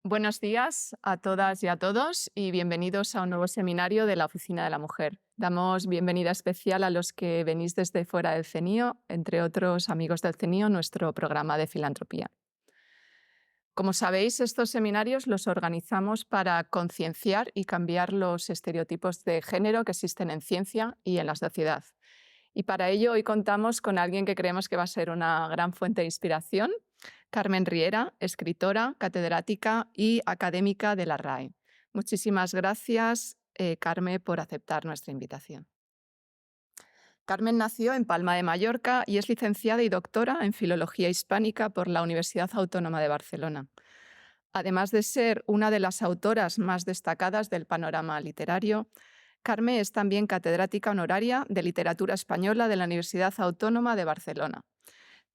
Buenos días a todas y a todos y bienvenidos a un nuevo seminario de la Oficina de la Mujer. Damos bienvenida especial a los que venís desde fuera del CENIO, entre otros amigos del CENIO, nuestro programa de filantropía. Como sabéis, estos seminarios los organizamos para concienciar y cambiar los estereotipos de género que existen en ciencia y en la sociedad. Y para ello hoy contamos con alguien que creemos que va a ser una gran fuente de inspiración, Carmen Riera, escritora, catedrática y académica de la RAE. Muchísimas gracias, Carmen, por aceptar nuestra invitación. Carmen nació en Palma de Mallorca y es licenciada y doctora en Filología Hispánica por la Universidad Autónoma de Barcelona. Además de ser una de las autoras más destacadas del panorama literario, Carmen es también catedrática honoraria de Literatura Española de la Universidad Autónoma de Barcelona.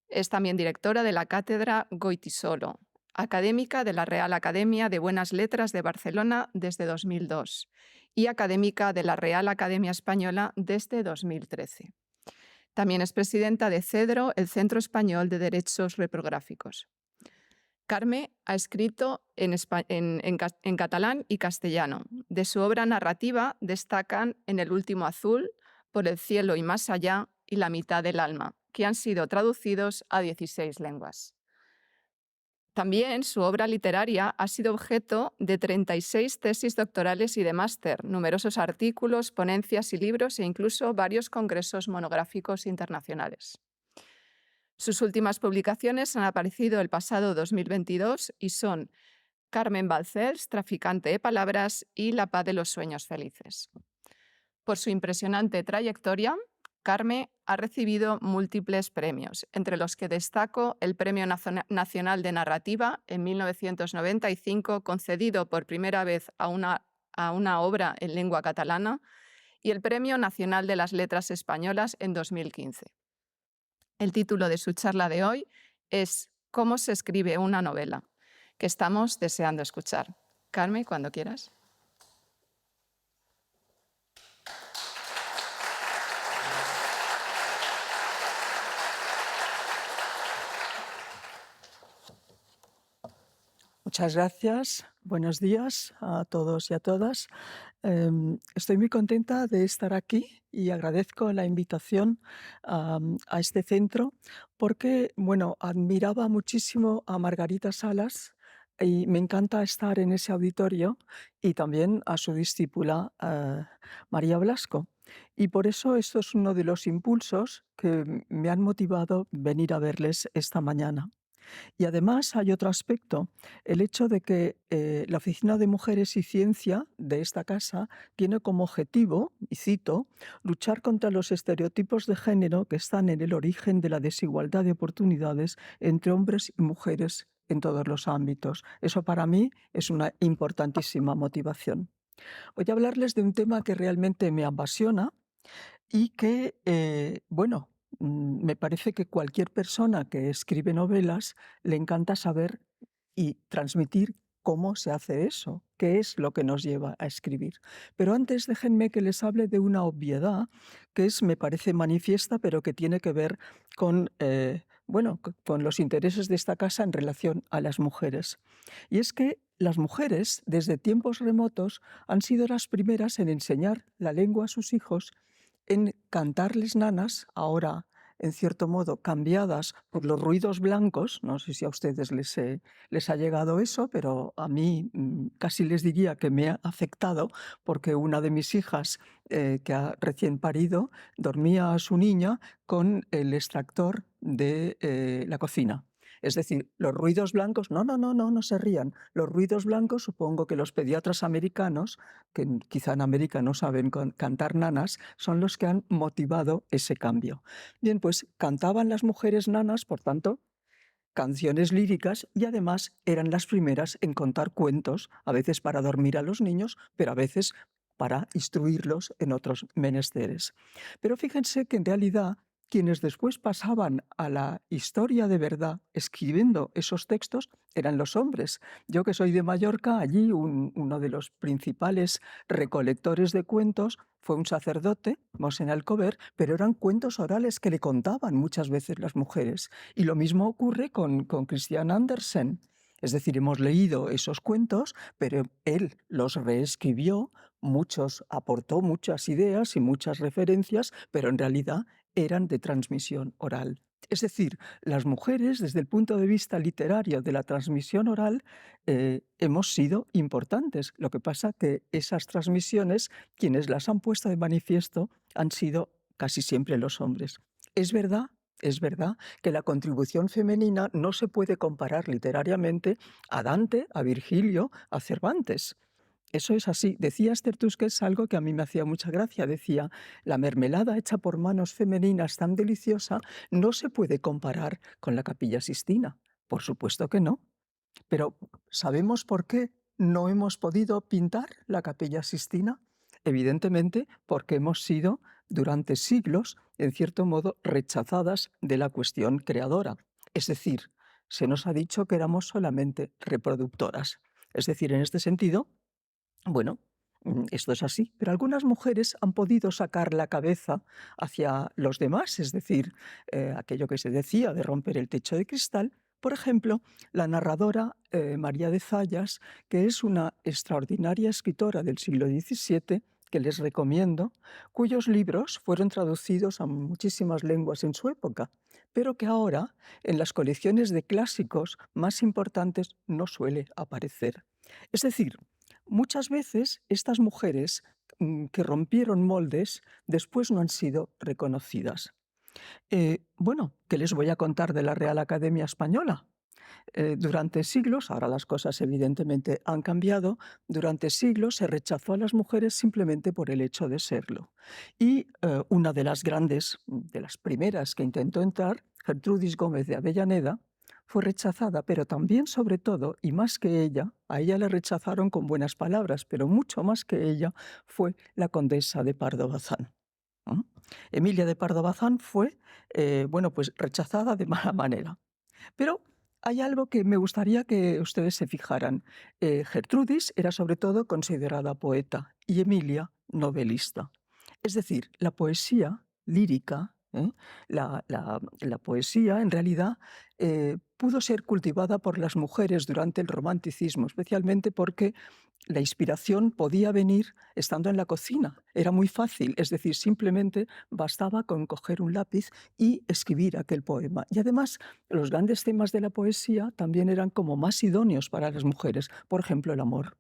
Es también directora de la Cátedra Goytisolo, académica de la Real Academia de Buenas Letras de Barcelona desde 2002 y académica de la Real Academia Española desde 2013. También es presidenta de CEDRO, el Centro Español de Derechos Reprográficos. Carmen ha escrito en catalán y castellano. De su obra narrativa destacan En el último azul, Por el cielo y más allá y La mitad del alma, que han sido traducidos a 16 lenguas. También su obra literaria ha sido objeto de 36 tesis doctorales y de máster, numerosos artículos, ponencias y libros e incluso varios congresos monográficos internacionales. Sus últimas publicaciones han aparecido el pasado 2022 y son Carmen Balcells, Traficante de palabras y La paz de los sueños felices. Por su impresionante trayectoria, Carmen ha recibido múltiples premios, entre los que destaco el Premio Nacional de Narrativa en 1995, concedido por primera vez a una obra en lengua catalana, y el Premio Nacional de las Letras Españolas en 2015. El título de su charla de hoy es ¿Cómo se escribe una novela?, que estamos deseando escuchar. Carmen, cuando quieras. Muchas gracias. Buenos días a todos y a todas. Estoy muy contenta de estar aquí y agradezco la invitación a este centro porque, admiraba muchísimo a Margarita Salas y me encanta estar en ese auditorio y también a su discípula María Blasco. Y por eso esto es uno de los impulsos que me han motivado venir a verles esta mañana. Y además hay otro aspecto, el hecho de que la Oficina de Mujeres y Ciencia de esta casa tiene como objetivo, y cito, luchar contra los estereotipos de género que están en el origen de la desigualdad de oportunidades entre hombres y mujeres en todos los ámbitos. Eso para mí es una importantísima motivación. Voy a hablarles de un tema que realmente me apasiona y que, me parece que cualquier persona que escribe novelas le encanta saber y transmitir cómo se hace eso, qué es lo que nos lleva a escribir. Pero antes déjenme que les hable de una obviedad que me parece manifiesta, pero que tiene que ver con, con los intereses de esta casa en relación a las mujeres. Y es que las mujeres, desde tiempos remotos, han sido las primeras en enseñar la lengua a sus hijos, en cantarles nanas, ahora en cierto modo cambiadas por los ruidos blancos. No sé si a ustedes les ha llegado eso, pero a mí casi les diría que me ha afectado, porque una de mis hijas, que ha recién parido, dormía a su niña con el extractor de la cocina. Es decir, los ruidos blancos, no se rían. Los ruidos blancos, supongo que los pediatras americanos, que quizá en América no saben cantar nanas, son los que han motivado ese cambio. Bien, pues cantaban las mujeres nanas, por tanto, canciones líricas, y además eran las primeras en contar cuentos, a veces para dormir a los niños, pero a veces para instruirlos en otros menesteres. Pero fíjense que en realidad quienes después pasaban a la historia de verdad escribiendo esos textos eran los hombres. Yo, que soy de Mallorca, allí uno de los principales recolectores de cuentos fue un sacerdote, Mosén Alcover, pero eran cuentos orales que le contaban muchas veces las mujeres. Y lo mismo ocurre con Christian Andersen. Es decir, hemos leído esos cuentos, pero él los reescribió, muchos aportó muchas ideas y muchas referencias, pero en realidad eran de transmisión oral. Es decir, las mujeres, desde el punto de vista literario de la transmisión oral, hemos sido importantes. Lo que pasa que esas transmisiones, quienes las han puesto de manifiesto, han sido casi siempre los hombres. Es verdad que la contribución femenina no se puede comparar literariamente a Dante, a Virgilio, a Cervantes. Eso es así. Decía Esther Tusquets algo que a mí me hacía mucha gracia. Decía, la mermelada hecha por manos femeninas tan deliciosa no se puede comparar con la Capilla Sistina. Por supuesto que no. Pero ¿sabemos por qué no hemos podido pintar la Capilla Sistina? Evidentemente porque hemos sido durante siglos, en cierto modo, rechazadas de la cuestión creadora. Es decir, se nos ha dicho que éramos solamente reproductoras. Es decir, en este sentido, bueno, esto es así, pero algunas mujeres han podido sacar la cabeza hacia los demás, es decir, aquello que se decía de romper el techo de cristal. Por ejemplo, la narradora María de Zayas, que es una extraordinaria escritora del siglo XVII, que les recomiendo, cuyos libros fueron traducidos a muchísimas lenguas en su época, pero que ahora en las colecciones de clásicos más importantes no suele aparecer. Es decir, muchas veces estas mujeres que rompieron moldes después no han sido reconocidas. Bueno, ¿qué les voy a contar de la Real Academia Española? Durante siglos, ahora las cosas evidentemente han cambiado, durante siglos se rechazó a las mujeres simplemente por el hecho de serlo. Y una de las grandes, de las primeras que intentó entrar, Gertrudis Gómez de Avellaneda, fue rechazada, pero también, sobre todo, y más que ella, a ella la rechazaron con buenas palabras, pero mucho más que ella, fue la condesa de Pardo Bazán. ¿Mm? Emilia de Pardo Bazán fue, bueno, pues rechazada de mala manera. Pero hay algo que me gustaría que ustedes se fijaran. Gertrudis era sobre todo considerada poeta y Emilia novelista. Es decir, la poesía lírica, la poesía en realidad pudo ser cultivada por las mujeres durante el romanticismo, especialmente porque la inspiración podía venir estando en la cocina. Era muy fácil, es decir, simplemente bastaba con coger un lápiz y escribir aquel poema. Y además, los grandes temas de la poesía también eran como más idóneos para las mujeres, por ejemplo, el amor.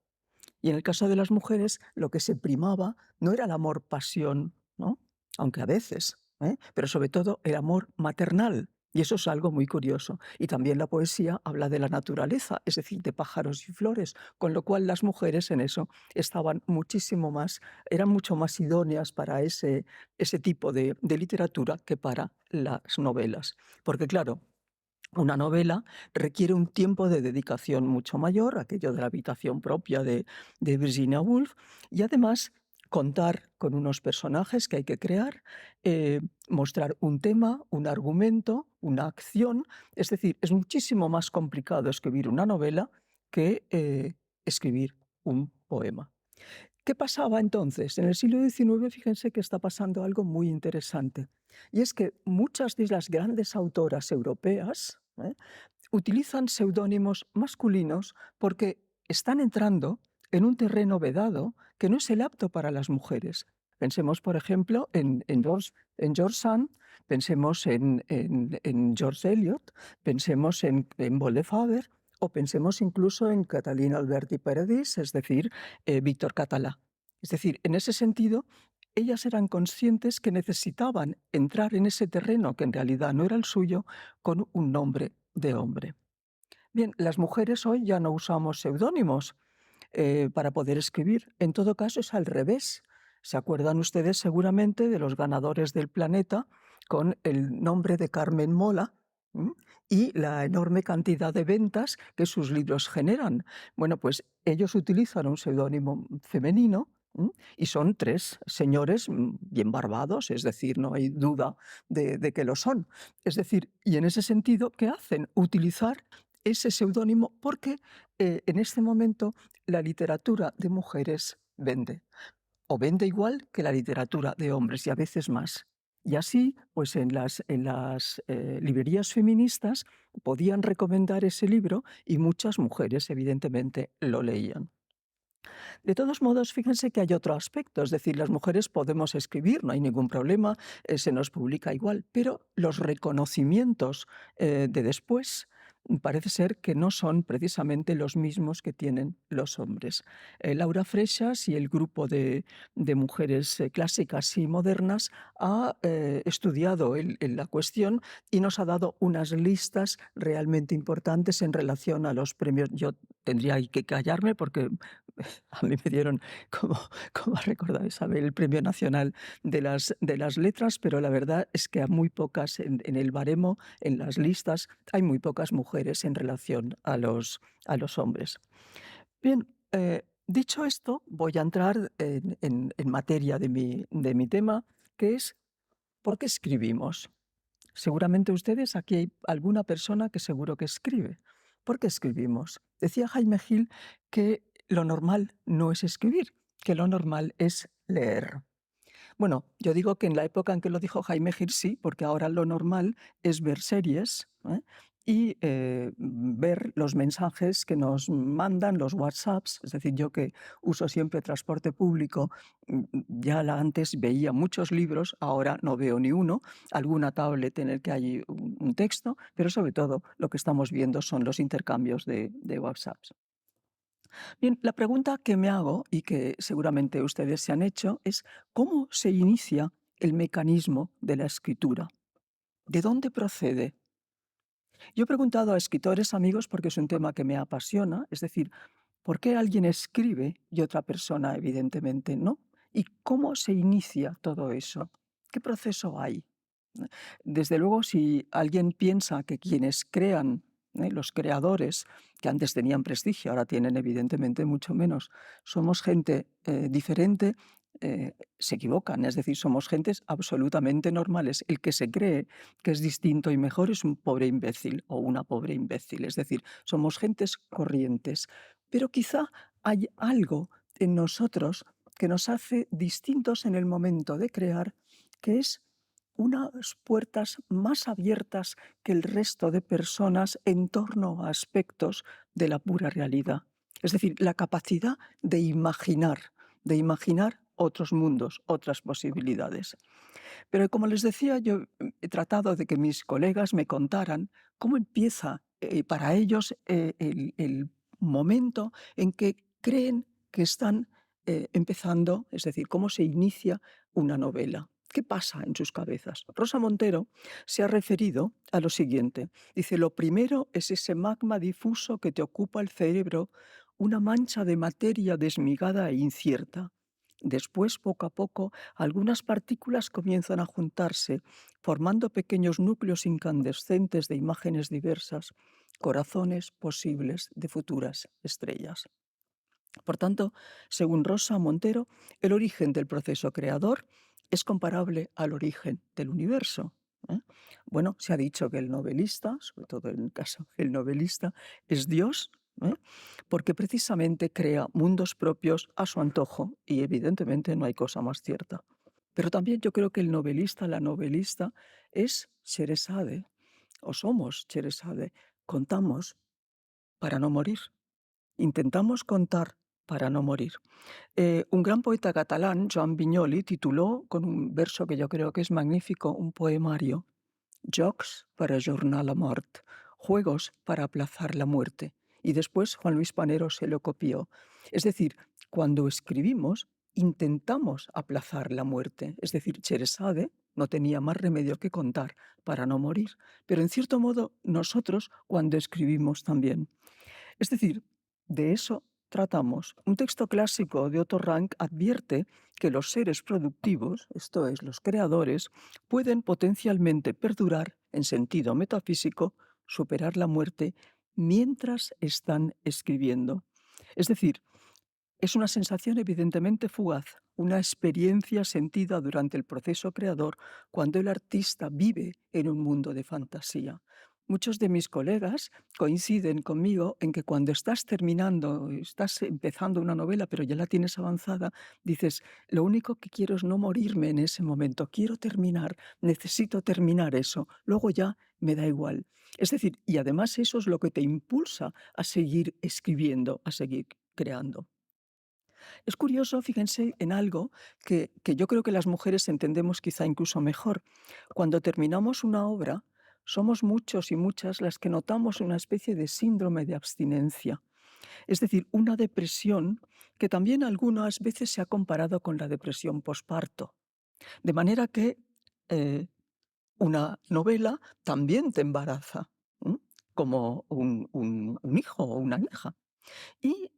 Y en el caso de las mujeres, lo que se primaba no era el amor pasión, ¿no? Aunque a veces, pero sobre todo el amor maternal. Y eso es algo muy curioso. Y también la poesía habla de la naturaleza, es decir, de pájaros y flores, con lo cual las mujeres en eso estaban muchísimo más, eran mucho más idóneas para ese tipo de literatura que para las novelas. Porque claro, una novela requiere un tiempo de dedicación mucho mayor, aquello de la habitación propia de Virginia Woolf, y además contar con unos personajes que hay que crear, mostrar un tema, un argumento, una acción. Es decir, es muchísimo más complicado escribir una novela que escribir un poema. ¿Qué pasaba entonces? En el siglo XIX, fíjense que está pasando algo muy interesante. Y es que muchas de las grandes autoras europeas utilizan seudónimos masculinos porque están entrando en un terreno vedado que no es el apto para las mujeres. Pensemos, por ejemplo, en George Sand, pensemos en George Eliot, pensemos en Paul Faber, o pensemos incluso en Catalina Alberti Paradis, es decir, Víctor Catalá. Es decir, en ese sentido, ellas eran conscientes que necesitaban entrar en ese terreno que en realidad no era el suyo con un nombre de hombre. Bien, las mujeres hoy ya no usamos seudónimos para poder escribir. En todo caso es al revés. ¿Se acuerdan ustedes seguramente de los ganadores del Planeta con el nombre de Carmen Mola? Y la enorme cantidad de ventas que sus libros generan? Bueno, pues ellos utilizan un seudónimo femenino y son tres señores bien barbados, es decir, no hay duda de que lo son. Es decir, y en ese sentido, ¿qué hacen? Utilizar ese seudónimo porque en este momento la literatura de mujeres vende, o vende igual que la literatura de hombres y a veces más. Y así, pues en las librerías feministas podían recomendar ese libro y muchas mujeres, evidentemente, lo leían. De todos modos, fíjense que hay otro aspecto, es decir, las mujeres podemos escribir, no hay ningún problema, se nos publica igual, pero los reconocimientos de después parece ser que no son precisamente los mismos que tienen los hombres. Laura Freixas y el grupo de mujeres clásicas y modernas ha estudiado la cuestión y nos ha dado unas listas realmente importantes en relación a los premios. Yo tendría que callarme porque a mí me dieron, como, como ha recordado Isabel, el Premio Nacional de las Letras, pero la verdad es que a muy pocas, en el baremo, en las listas, hay muy pocas mujeres en relación a los hombres. Bien, dicho esto, voy a entrar en materia de mi tema, que es ¿por qué escribimos? Seguramente ustedes, aquí hay alguna persona que seguro que escribe. ¿Por qué escribimos? Decía Jaime Gil que lo normal no es escribir, que lo normal es leer. Bueno, yo digo que en la época en que lo dijo Jaime Gil sí, porque ahora lo normal es ver series, ¿eh? Y ver los mensajes que nos mandan, los WhatsApps. Es decir, yo que uso siempre transporte público, ya antes veía muchos libros, ahora no veo ni uno, alguna tablet en el que hay un texto, pero sobre todo lo que estamos viendo son los intercambios de WhatsApps. Bien, la pregunta que me hago y que seguramente ustedes se han hecho es ¿cómo se inicia el mecanismo de la escritura? ¿De dónde procede? Yo he preguntado a escritores amigos porque es un tema que me apasiona, es decir, ¿por qué alguien escribe y otra persona evidentemente no? ¿Y cómo se inicia todo eso? ¿Qué proceso hay? Desde luego, si alguien piensa que quienes crean, los creadores, que antes tenían prestigio, ahora tienen evidentemente mucho menos, somos gente diferente, se equivocan. Es decir, somos gentes absolutamente normales. El que se cree que es distinto y mejor es un pobre imbécil o una pobre imbécil. Es decir, somos gentes corrientes. Pero quizá hay algo en nosotros que nos hace distintos en el momento de crear, que es unas puertas más abiertas que el resto de personas en torno a aspectos de la pura realidad. Es decir, la capacidad de imaginar otros mundos, otras posibilidades. Pero como les decía, yo he tratado de que mis colegas me contaran cómo empieza para ellos el momento en que creen que están empezando, es decir, cómo se inicia una novela. ¿Qué pasa en sus cabezas? Rosa Montero se ha referido a lo siguiente. Dice, lo primero es ese magma difuso que te ocupa el cerebro, una mancha de materia desmigada e incierta. Después, poco a poco, algunas partículas comienzan a juntarse, formando pequeños núcleos incandescentes de imágenes diversas, corazones posibles de futuras estrellas. Por tanto, según Rosa Montero, el origen del proceso creador es comparable al origen del universo. ¿Eh? Bueno, se ha dicho que el novelista, sobre todo en el caso del novelista, es Dios, ¿eh? Porque precisamente crea mundos propios a su antojo y evidentemente no hay cosa más cierta. Pero también yo creo que el novelista, la novelista, es Sheresade, o somos Sheresade. Contamos para no morir. Intentamos contar para no morir. Un gran poeta catalán, Joan Vinyoli, tituló con un verso que yo creo que es magnífico, un poemario, Jocs per ajornar la mort, juegos para aplazar la muerte. Y después Juan Luis Panero se lo copió. Es decir, cuando escribimos, intentamos aplazar la muerte. Es decir, Sheresade no tenía más remedio que contar para no morir. Pero en cierto modo, nosotros cuando escribimos también. Es decir, de eso tratamos. Un texto clásico de Otto Rank advierte que los seres productivos, esto es, los creadores, pueden potencialmente perdurar en sentido metafísico, superar la muerte, mientras están escribiendo. Es decir, es una sensación evidentemente fugaz, una experiencia sentida durante el proceso creador cuando el artista vive en un mundo de fantasía. muchos de mis colegas coinciden conmigo en que cuando estás terminando, estás empezando una novela, pero ya la tienes avanzada, dices, lo único que quiero es no morirme en ese momento, quiero terminar, necesito terminar eso, luego ya me da igual. Es decir, y además eso es lo que te impulsa a seguir escribiendo, a seguir creando. Es curioso, fíjense, en algo que yo creo que las mujeres entendemos quizá incluso mejor. Cuando terminamos una obra, somos muchos y muchas las que notamos una especie de síndrome de abstinencia, es decir, una depresión que también algunas veces se ha comparado con la depresión posparto. De manera que eh, una novela también te embaraza, ¿m? Como un hijo o una hija. Y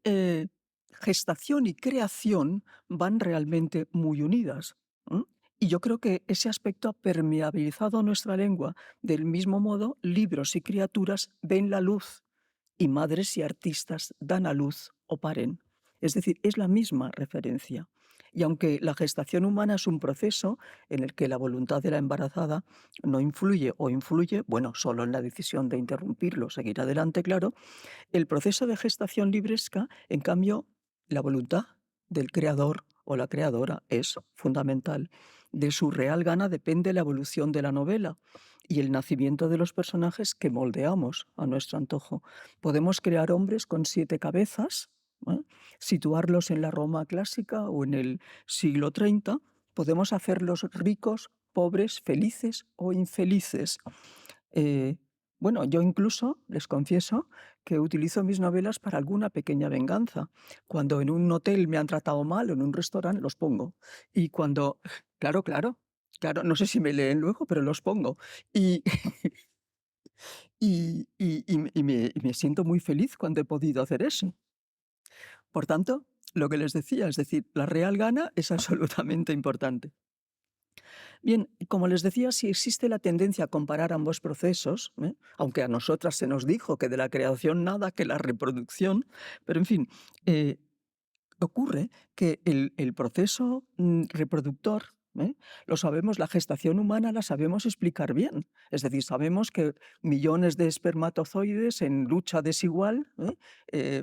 gestación y creación van realmente muy unidas. ¿M? Y yo creo que ese aspecto ha permeabilizado nuestra lengua. Del mismo modo, libros y criaturas ven la luz y madres y artistas dan a luz o paren. Es decir, es la misma referencia. Y aunque la gestación humana es un proceso en el que la voluntad de la embarazada no influye o influye, bueno, solo en la decisión de interrumpirlo, seguir adelante, claro, el proceso de gestación libresca, en cambio, la voluntad del creador o la creadora es fundamental. De su real gana depende la evolución de la novela y el nacimiento de los personajes que moldeamos a nuestro antojo. Podemos crear hombres con 7 cabezas, ¿eh? Situarlos en la Roma clásica o en el siglo XXX. Podemos hacerlos ricos, pobres, felices o infelices. Eh, bueno, yo incluso les confieso que utilizo mis novelas para alguna pequeña venganza. Cuando en un hotel me han tratado mal o en un restaurante, los pongo. Y cuando, claro, claro, claro, no sé si me leen luego, pero los pongo. Y, y me siento muy feliz cuando he podido hacer eso. Por tanto, lo que les decía, es decir, la real gana es absolutamente importante. Bien, como les decía, si existe la tendencia a comparar ambos procesos, aunque a nosotras se nos dijo que de la creación nada, que la reproducción, pero en fin, eh, ocurre que el proceso reproductor, lo sabemos, la gestación humana la sabemos explicar bien. Es decir, sabemos que millones de espermatozoides en lucha desigual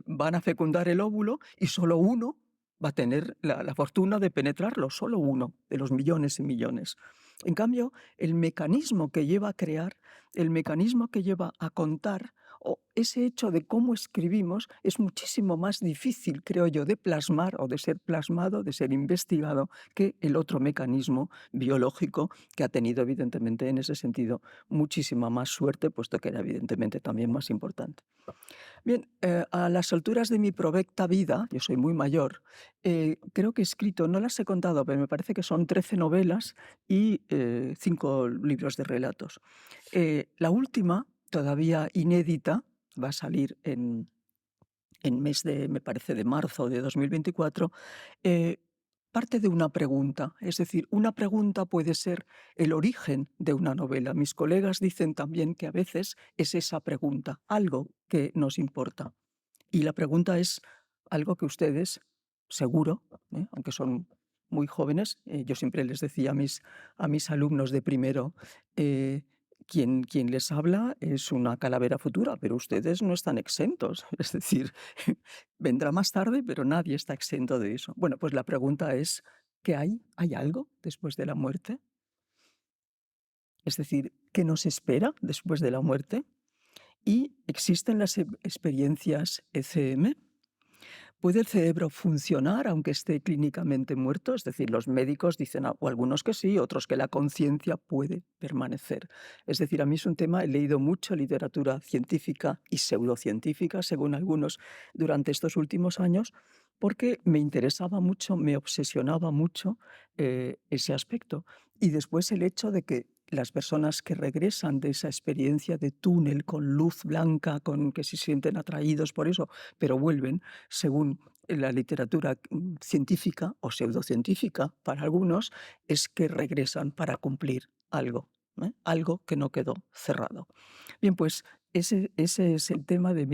van a fecundar el óvulo y solo uno va a tener la fortuna de penetrarlo, solo uno de los millones y millones. En cambio, el mecanismo que lleva a crear, el mecanismo que lleva a contar, o ese hecho de cómo escribimos es muchísimo más difícil, creo yo, de plasmar o de ser plasmado, de ser investigado, que el otro mecanismo biológico que ha tenido evidentemente en ese sentido muchísima más suerte, puesto que era evidentemente también más importante. Bien, a las alturas de mi provecta vida, yo soy muy mayor, creo que he escrito, no las he contado, pero me parece que son 13 novelas y 5 libros de relatos. La última, todavía inédita, va a salir en mes de, me parece, de marzo de 2024, eh, parte de una pregunta. Es decir, una pregunta puede ser el origen de una novela. Mis colegas dicen también que a veces es esa pregunta, algo que nos importa. Y la pregunta es algo que ustedes, seguro, aunque son muy jóvenes, yo siempre les decía a mis alumnos de primero, quien les habla es una calavera futura, pero ustedes no están exentos. Es decir, vendrá más tarde, pero nadie está exento de eso. Bueno, pues la pregunta es, ¿qué hay? ¿Hay algo después de la muerte? Es decir, ¿qué nos espera después de la muerte? ¿Y existen las experiencias ECM? ¿Puede el cerebro funcionar aunque esté clínicamente muerto? Es decir, los médicos dicen, o algunos que sí, otros que la conciencia puede permanecer. Es decir, a mí es un tema, he leído mucho literatura científica y pseudocientífica, según algunos, durante estos últimos años, porque me interesaba mucho, me obsesionaba mucho ese aspecto. Y después el hecho de que las personas que regresan de esa experiencia de túnel con luz blanca, con que se sienten atraídos por eso, pero vuelven, según la literatura científica o pseudocientífica para algunos, es que regresan para cumplir algo, algo que no quedó cerrado. Bien, pues ese es el tema de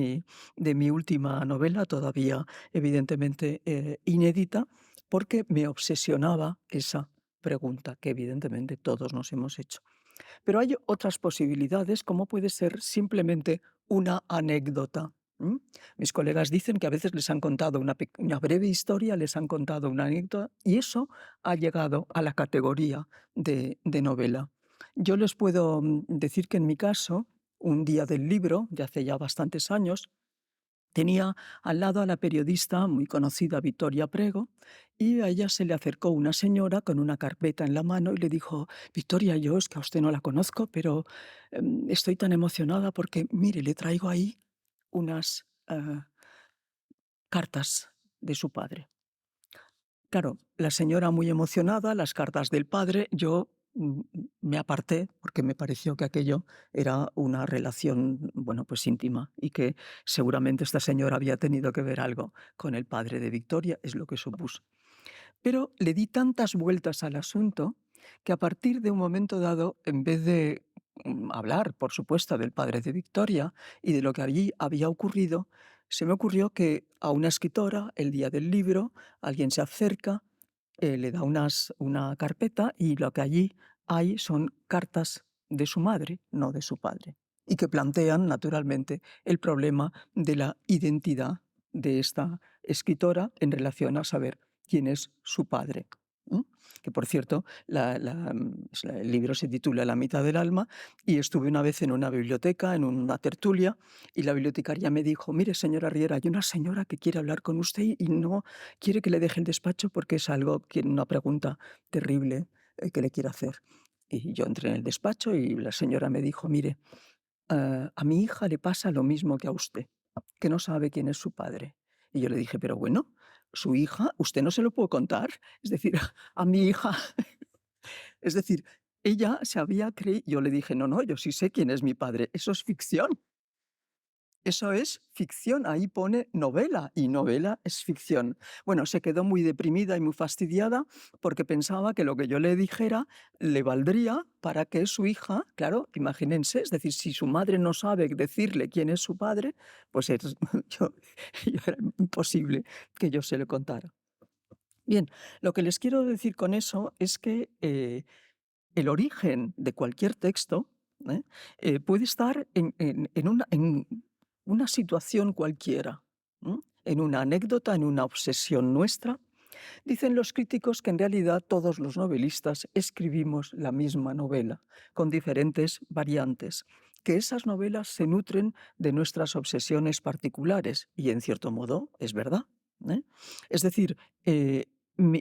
mi última novela, todavía evidentemente inédita, porque me obsesionaba esa pregunta que evidentemente todos nos hemos hecho. Pero hay otras posibilidades, como puede ser simplemente una anécdota. ¿M? Mis colegas dicen que a veces les han contado una breve historia, les han contado una anécdota y eso ha llegado a la categoría de novela. Yo les puedo decir que en mi caso, un día del libro, de hace ya bastantes años, tenía al lado a la periodista muy conocida Victoria Prego y a ella se le acercó una señora con una carpeta en la mano y le dijo: Victoria, yo es que a usted no la conozco, pero estoy tan emocionada porque, mire, le traigo ahí unas cartas de su padre. Claro, la señora muy emocionada, las cartas del padre, yo me aparté porque me pareció que aquello era una relación, bueno, pues íntima y que seguramente esta señora había tenido que ver algo con el padre de Victoria, es lo que supuse. Pero le di tantas vueltas al asunto que a partir de un momento dado, en vez de hablar, por supuesto, del padre de Victoria y de lo que allí había ocurrido, se me ocurrió que a una escritora, el día del libro, alguien se acerca, le da una carpeta y lo que allí hay son cartas de su madre, no de su padre, y que plantean, naturalmente, el problema de la identidad de esta escritora en relación a saber quién es su padre. ¿M? Que por cierto, el libro se titula La mitad del alma y estuve una vez en una biblioteca, en una tertulia, y la bibliotecaria me dijo: mire, señora Riera, hay una señora que quiere hablar con usted y no quiere que le deje el despacho porque es algo, una pregunta terrible que le quiere hacer. Y yo entré en el despacho y la señora me dijo: mire, a mi hija le pasa lo mismo que a usted, que no sabe quién es su padre. Y yo le dije: pero bueno, su hija, usted no se lo puede contar. Es decir, a mi hija, es decir, ella se había creído, yo le dije: no, no, yo sí sé quién es mi padre, eso es ficción. Eso es ficción, ahí pone novela y novela es ficción. Bueno, se quedó muy deprimida y muy fastidiada porque pensaba que lo que yo le dijera le valdría para que su hija, claro, imagínense, es decir, si su madre no sabe decirle quién es su padre, pues yo, era imposible que yo se lo contara. Bien, lo que les quiero decir con eso es que el origen de cualquier texto ¿eh? Puede estar en una situación cualquiera, ¿m? En una anécdota, en una obsesión nuestra. Dicen los críticos que en realidad todos los novelistas escribimos la misma novela, con diferentes variantes, que esas novelas se nutren de nuestras obsesiones particulares, y en cierto modo es verdad. ¿Eh? Es decir,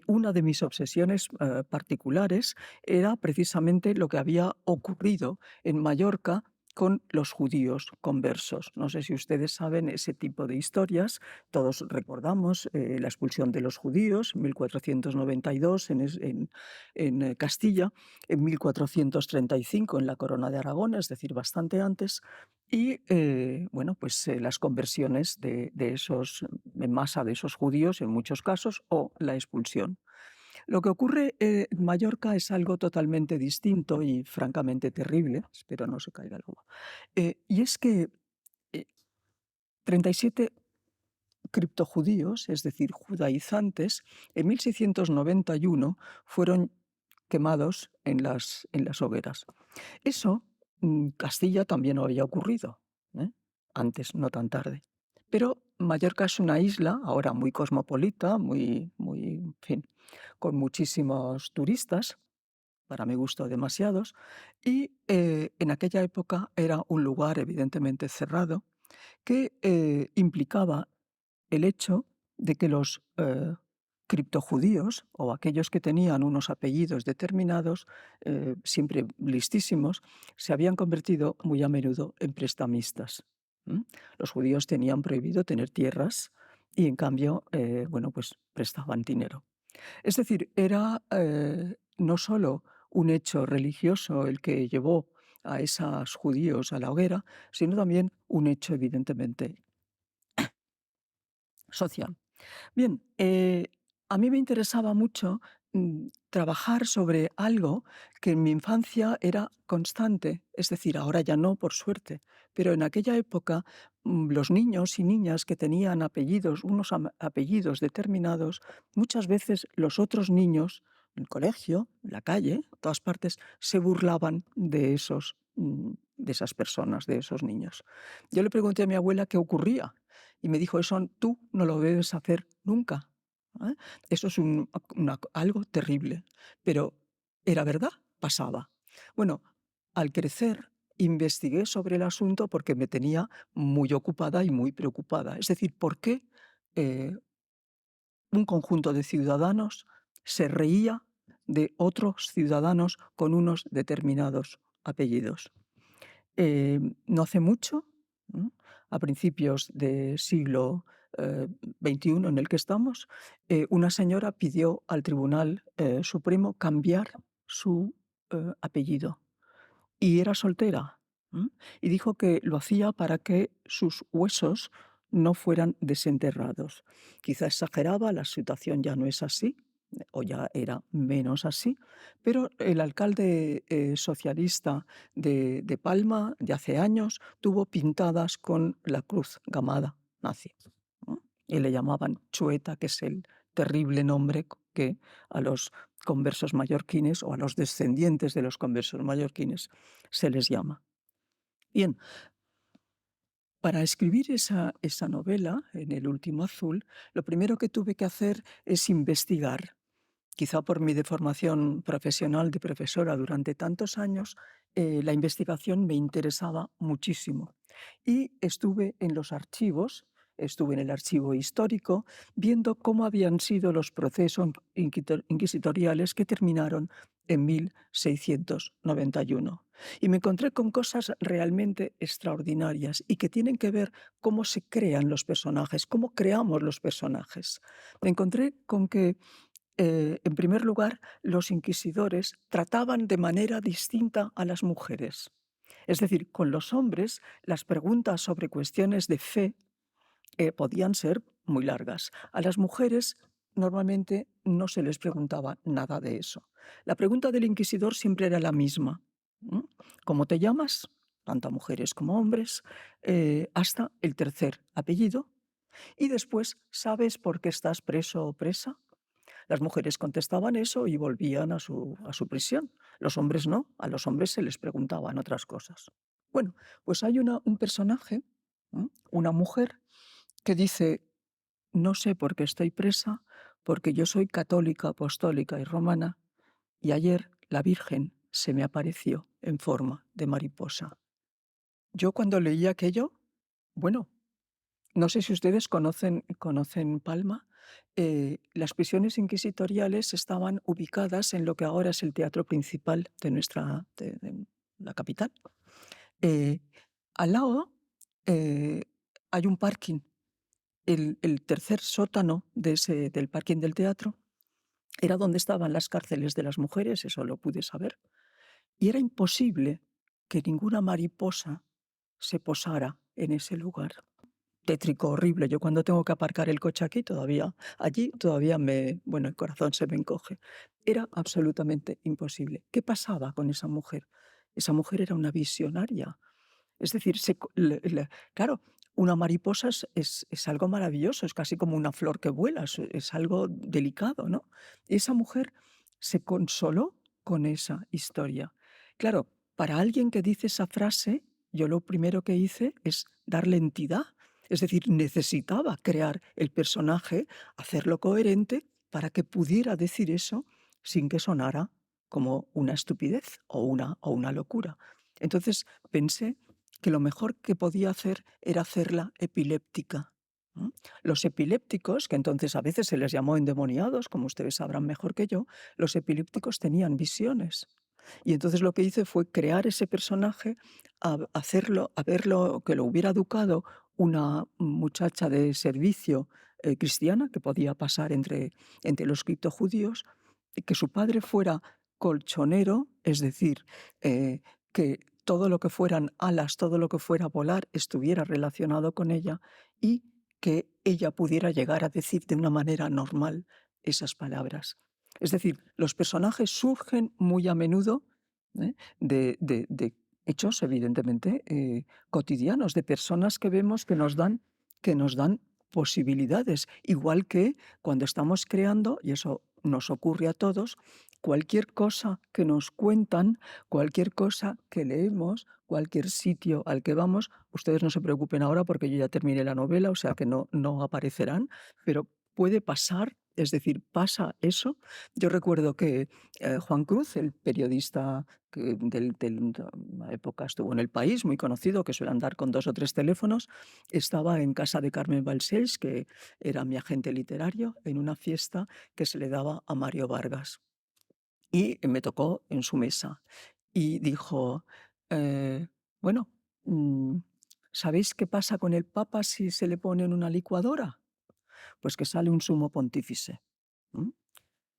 una de mis obsesiones particulares era precisamente lo que había ocurrido en Mallorca con los judíos conversos. No sé si ustedes saben ese tipo de historias. Todos recordamos la expulsión de los judíos en 1492 en Castilla, en 1435 en la Corona de Aragón, es decir, bastante antes, y bueno, pues las conversiones de esos, en masa de esos judíos en muchos casos, o la expulsión. Lo que ocurre en Mallorca es algo totalmente distinto y francamente terrible. Espero no se caiga el agua. Y es que eh, 37 criptojudíos, es decir, judaizantes, en 1691 fueron quemados en las hogueras. Eso, Castilla también había ocurrido, ¿eh? Antes, no tan tarde. Pero Mallorca es una isla ahora muy cosmopolita, en fin, con muchísimos turistas, para mi gusto demasiados, y en aquella época era un lugar evidentemente cerrado que implicaba el hecho de que los criptojudíos o aquellos que tenían unos apellidos determinados, siempre listísimos, se habían convertido muy a menudo en prestamistas. ¿M? Los judíos tenían prohibido tener tierras y en cambio, bueno, pues prestaban dinero. Es decir, era no solo un hecho religioso el que llevó a esos judíos a la hoguera, sino también un hecho evidentemente social. Bien, a mí me interesaba mucho trabajar sobre algo que en mi infancia era constante, es decir, ahora ya no, por suerte, pero en aquella época los niños y niñas que tenían apellidos, unos apellidos determinados, muchas veces los otros niños el colegio, en la calle, en todas partes, se burlaban de de esas personas, de esos niños. Yo le pregunté a mi abuela qué ocurría y me dijo, eso tú no lo debes hacer nunca. ¿Eh? Eso es algo terrible, pero era verdad, pasaba. Bueno, al crecer investigué sobre el asunto porque me tenía muy ocupada y muy preocupada. Es decir, ¿por qué eh, un conjunto de ciudadanos se reía de otros ciudadanos con unos determinados apellidos? No hace mucho, ¿no? A principios del siglo XXI en el que estamos, una señora pidió al Tribunal Supremo cambiar su apellido y era soltera. ¿M? Y dijo que lo hacía para que sus huesos no fueran desenterrados. Quizá exageraba, la situación ya no es así, o ya era menos así, pero el alcalde socialista de Palma de hace años tuvo pintadas con la cruz gamada nazi, ¿no? Y le llamaban Chueta, que es el terrible nombre que a los conversos mallorquines o a los descendientes de los conversos mallorquines se les llama. Bien, para escribir esa novela, En el último azul, lo primero que tuve que hacer es investigar. Quizá por mi deformación profesional de profesora durante tantos años, la investigación me interesaba muchísimo. Y estuve en los archivos, estuve en el archivo histórico, viendo cómo habían sido los procesos inquisitoriales que terminaron en 1691. Y me encontré con cosas realmente extraordinarias y que tienen que ver cómo se crean los personajes, cómo creamos los personajes. Me encontré con que en primer lugar, los inquisidores trataban de manera distinta a las mujeres. Es decir, con los hombres las preguntas sobre cuestiones de fe podían ser muy largas. A las mujeres normalmente no se les preguntaba nada de eso. La pregunta del inquisidor siempre era la misma. ¿M? ¿Cómo te llamas? Tanto a mujeres como a hombres, hasta el tercer apellido. Y después, ¿sabes por qué estás preso o presa? Las mujeres contestaban eso y volvían a su prisión. Los hombres no, a los hombres se les preguntaban otras cosas. Bueno, pues hay un personaje, una mujer, que dice, no sé por qué estoy presa, porque yo soy católica, apostólica y romana, y ayer la Virgen se me apareció en forma de mariposa. Yo cuando leí aquello, bueno, no sé si ustedes conocen Palma. Las prisiones inquisitoriales estaban ubicadas en lo que ahora es el teatro principal de la capital. Eh, Al lado eh, hay un parking. El tercer sótano del parking del teatro era donde estaban las cárceles de las mujeres, eso lo pude saber. Y era imposible que ninguna mariposa se posara en ese lugar. Tétrico, horrible. Yo cuando tengo que aparcar el coche allí todavía bueno, el corazón se me encoge. Era absolutamente imposible. ¿Qué pasaba con esa mujer? Esa mujer era una visionaria. Es decir, claro, una mariposa es algo maravilloso, es casi como una flor que vuela, es algo delicado, ¿no? Esa mujer se consoló con esa historia. Claro, para alguien que dice esa frase, yo lo primero que hice es darle entidad. Es decir, necesitaba crear el personaje, hacerlo coherente para que pudiera decir eso sin que sonara como una estupidez o una locura. Entonces pensé que lo mejor que podía hacer era hacerla epiléptica. Los epilépticos, que entonces a veces se les llamó endemoniados, como ustedes sabrán mejor que yo, los epilépticos tenían visiones. Y entonces lo que hice fue crear ese personaje, a verlo, que lo hubiera educado una muchacha de servicio cristiana que podía pasar entre los criptojudíos, que su padre fuera colchonero, es decir, que todo lo que fueran alas, todo lo que fuera volar, estuviera relacionado con ella y que ella pudiera llegar a decir de una manera normal esas palabras. Es decir, los personajes surgen muy a menudo de hechos, evidentemente, cotidianos, de personas que vemos que nos dan posibilidades, igual que cuando estamos creando, y eso nos ocurre a todos, cualquier cosa que nos cuentan, cualquier cosa que leemos, cualquier sitio al que vamos, ustedes no se preocupen ahora porque yo ya terminé la novela, o sea que no aparecerán, pero puede pasar, es decir, pasa eso. Yo recuerdo que Juan Cruz, el periodista que la época estuvo en El País, muy conocido, que suele andar con 2 o 3 teléfonos, estaba en casa de Carmen Balcells, que era mi agente literario, en una fiesta que se le daba a Mario Vargas. Y me tocó en su mesa y dijo, bueno, mm, ¿sabéis qué pasa con el Papa si se le pone en una licuadora? Pues que sale un sumo pontífice. ¿M?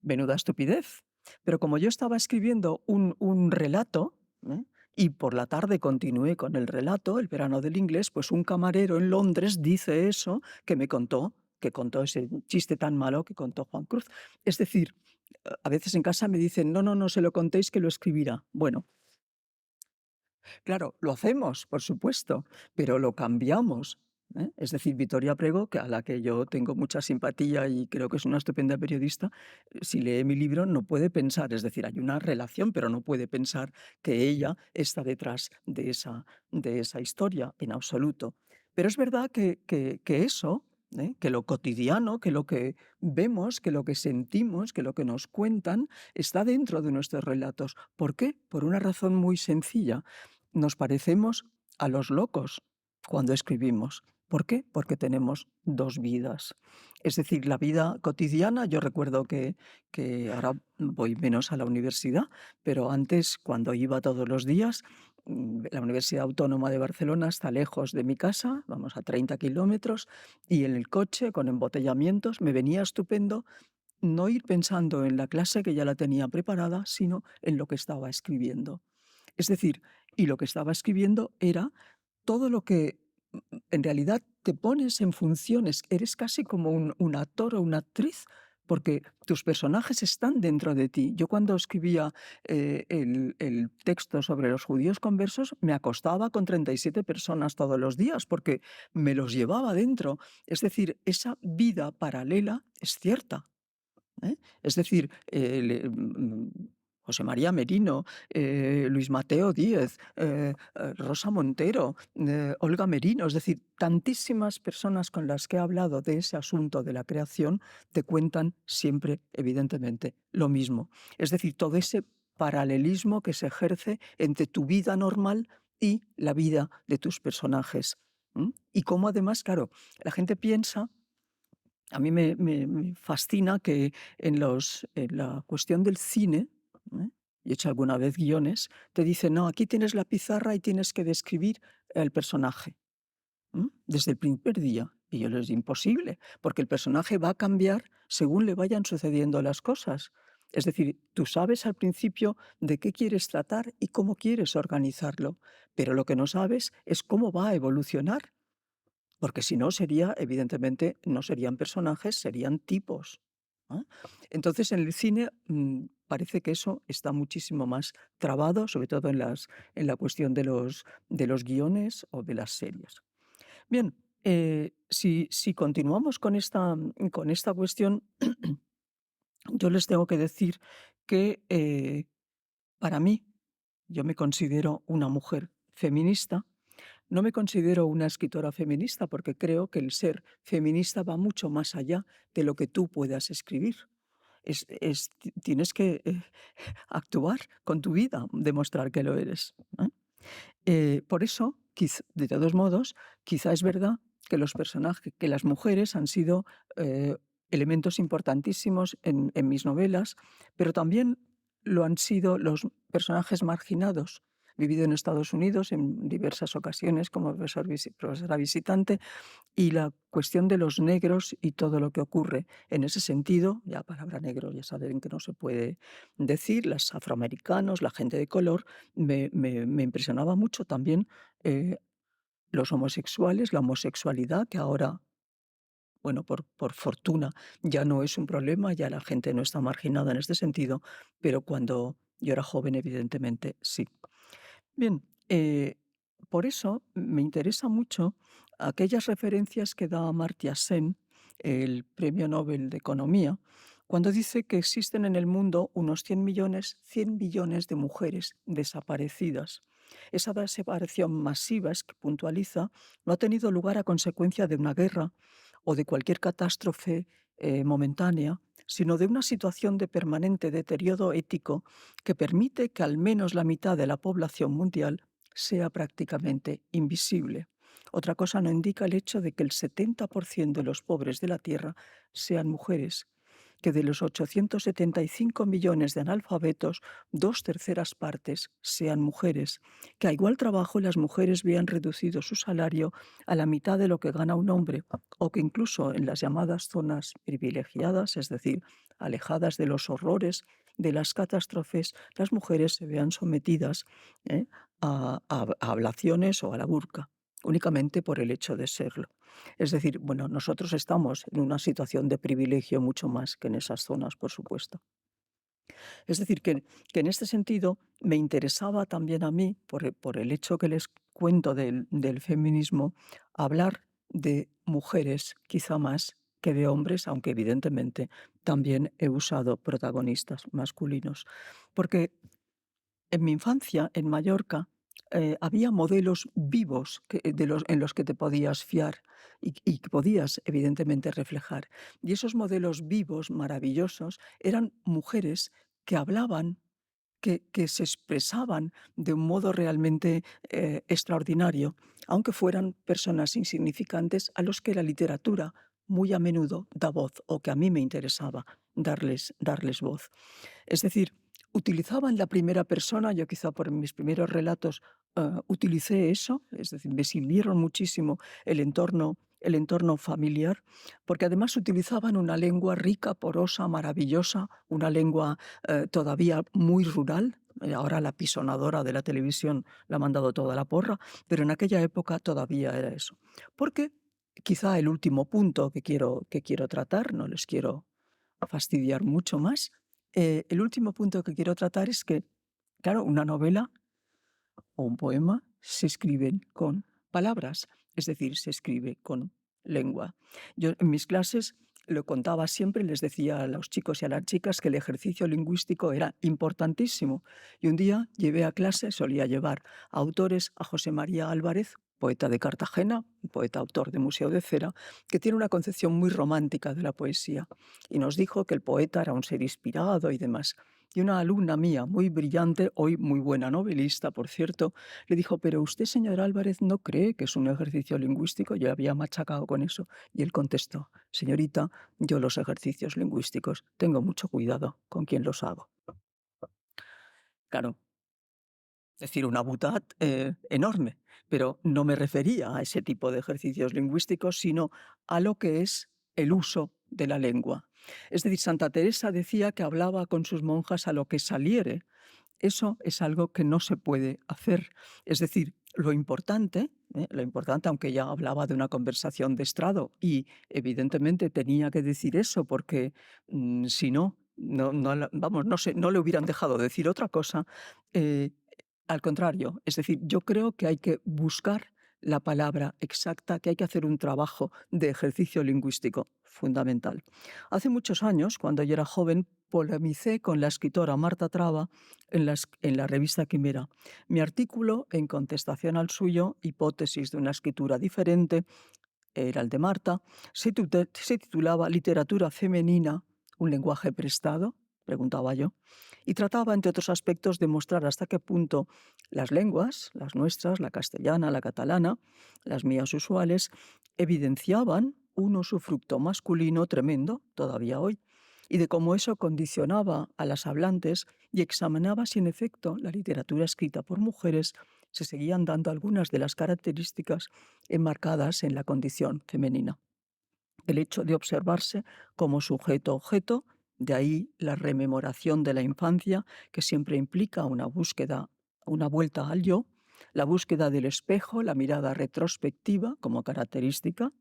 Menuda estupidez. Pero como yo estaba escribiendo un relato, ¿eh? Y por la tarde continué con el relato, El verano del inglés, pues un camarero en Londres dice eso que contó ese chiste tan malo que contó Juan Cruz. Es decir, a veces en casa me dicen, no, no, no se lo contéis que lo escribirá. Bueno, claro, lo hacemos, por supuesto, pero lo cambiamos. Es decir, Victoria Prego, a la que yo tengo mucha simpatía y creo que es una estupenda periodista, si lee mi libro no puede pensar, es decir, hay una relación, pero no puede pensar que ella está detrás de esa historia en absoluto. Pero es verdad que eso, que lo cotidiano, que lo que vemos, que lo que sentimos, que lo que nos cuentan, está dentro de nuestros relatos. ¿Por qué? Por una razón muy sencilla. Nos parecemos a los locos cuando escribimos. ¿Por qué? Porque tenemos 2 vidas. Es decir, la vida cotidiana, yo recuerdo que ahora voy menos a la universidad, pero antes, cuando iba todos los días, la Universidad Autónoma de Barcelona está lejos de mi casa, vamos a 30 kilómetros, y en el coche, con embotellamientos, me venía estupendo no ir pensando en la clase que ya la tenía preparada, sino en lo que estaba escribiendo. Es decir, y lo que estaba escribiendo era todo lo que en realidad te pones en funciones, eres casi como un actor o una actriz, porque tus personajes están dentro de ti. Yo cuando escribía el texto sobre los judíos conversos, me acostaba con 37 personas todos los días, porque me los llevaba dentro. Es decir, esa vida paralela es cierta. Es decir, José María Merino, Luis Mateo Díez, Rosa Montero, Olga Merino, es decir, tantísimas personas con las que he hablado de ese asunto de la creación te cuentan siempre, evidentemente, lo mismo. Es decir, todo ese paralelismo que se ejerce entre tu vida normal y la vida de tus personajes. Y cómo además, claro, la gente piensa a mí me fascina que en la cuestión del cine, ¿eh? Y he hecho alguna vez guiones, te dicen, no, aquí tienes la pizarra y tienes que describir el personaje, desde el primer día. Y yo les digo, imposible, porque el personaje va a cambiar según le vayan sucediendo las cosas. Es decir, tú sabes al principio de qué quieres tratar y cómo quieres organizarlo, pero lo que no sabes es cómo va a evolucionar. Porque si no sería, evidentemente, no serían personajes, serían tipos, ¿no? Entonces, en el cine, parece que eso está muchísimo más trabado, sobre todo en la cuestión de los guiones o de las series. Bien, si continuamos con esta cuestión, yo les tengo que decir que, para mí, yo me considero una mujer feminista. No me considero una escritora feminista porque creo que el ser feminista va mucho más allá de lo que tú puedas escribir. Tienes que actuar con tu vida, demostrar que lo eres, ¿eh? Por eso, de todos modos, quizá es verdad que los personajes, que las mujeres han sido elementos importantísimos en mis novelas, pero también lo han sido los personajes marginados. He vivido en Estados Unidos en diversas ocasiones como profesora visitante y la cuestión de los negros y todo lo que ocurre en ese sentido, ya palabra negro ya saben que no se puede decir, los afroamericanos, la gente de color, me impresionaba mucho también los homosexuales, la homosexualidad, que ahora, bueno, por fortuna ya no es un problema, ya la gente no está marginada en este sentido, pero cuando yo era joven, evidentemente, sí. Bien, por eso me interesa mucho aquellas referencias que da Amartya Sen, el Premio Nobel de Economía, cuando dice que existen en el mundo unos 100 millones de mujeres desaparecidas. Esa desaparición masiva, es que puntualiza, no ha tenido lugar a consecuencia de una guerra o de cualquier catástrofe momentánea, sino de una situación de permanente deterioro ético que permite que al menos la mitad de la población mundial sea prácticamente invisible. Otra cosa no indica el hecho de que el 70% de los pobres de la Tierra sean mujeres, que de los 875 millones de analfabetos, 2/3 sean mujeres, que a igual trabajo las mujeres vean reducido su salario a la mitad de lo que gana un hombre, o que incluso en las llamadas zonas privilegiadas, es decir, alejadas de los horrores de las catástrofes, las mujeres se vean sometidas ¿eh? A ablaciones o a la burka, únicamente por el hecho de serlo. Es decir, bueno, nosotros estamos en una situación de privilegio mucho más que en esas zonas, por supuesto. Es decir, que en este sentido me interesaba también a mí, por el hecho que les cuento del feminismo, hablar de mujeres quizá más que de hombres, aunque evidentemente también he usado protagonistas masculinos. Porque en mi infancia, en Mallorca, había modelos vivos en los que te podías fiar y que podías, evidentemente, reflejar. Y esos modelos vivos, maravillosos, eran mujeres que hablaban, que se expresaban de un modo realmente extraordinario, aunque fueran personas insignificantes a los que la literatura muy a menudo da voz, o que a mí me interesaba darles voz. Es decir, utilizaban la primera persona, yo quizá por mis primeros relatos utilicé eso, es decir, me sirvieron muchísimo el entorno familiar, porque además utilizaban una lengua rica, porosa, maravillosa, una lengua todavía muy rural. Ahora la pisonadora de la televisión la ha mandado toda la porra, pero en aquella época todavía era eso. Porque quizá el último punto que quiero tratar, no les quiero fastidiar mucho más, el último punto que quiero tratar es que, claro, una novela o un poema se escriben con palabras, es decir, se escribe con lengua. Yo en mis clases lo contaba siempre, les decía a los chicos y a las chicas que el ejercicio lingüístico era importantísimo. Y un día llevé a clase, solía llevar a autores, a José María Álvarez, poeta de Cartagena, poeta autor de Museo de Cera, que tiene una concepción muy romántica de la poesía. Y nos dijo que el poeta era un ser inspirado y demás. Y una alumna mía, muy brillante, hoy muy buena novelista, por cierto, le dijo, pero usted, señor Álvarez, ¿no cree que es un ejercicio lingüístico? Yo había machacado con eso. Y él contestó, señorita, yo los ejercicios lingüísticos tengo mucho cuidado con quién los hago. Claro, es decir, una butad enorme, pero no me refería a ese tipo de ejercicios lingüísticos, sino a lo que es el uso de la lengua. Es decir, Santa Teresa decía que hablaba con sus monjas a lo que saliere. Eso es algo que no se puede hacer. Es decir, lo importante, aunque ella hablaba de una conversación de estrado y evidentemente tenía que decir eso porque si no, vamos, no sé, no le hubieran dejado decir otra cosa. eh, Al contrario, es decir, yo creo que hay que buscar la palabra exacta, que hay que hacer un trabajo de ejercicio lingüístico fundamental. Hace muchos años, cuando yo era joven, polemicé con la escritora Marta Traba en la revista Quimera. Mi artículo, en contestación al suyo, Hipótesis de una escritura diferente, era el de Marta, se titulaba Literatura femenina, un lenguaje prestado, preguntaba yo, y trataba, entre otros aspectos, de mostrar hasta qué punto las lenguas, las nuestras, la castellana, la catalana, las mías usuales, evidenciaban un usufructo masculino tremendo, todavía hoy, y de cómo eso condicionaba a las hablantes y examinaba si en efecto la literatura escrita por mujeres se seguían dando algunas de las características enmarcadas en la condición femenina. El hecho de observarse como sujeto-objeto, de ahí la rememoración de la infancia, que siempre implica una búsqueda, una vuelta al yo, la búsqueda del espejo, la mirada retrospectiva como característica,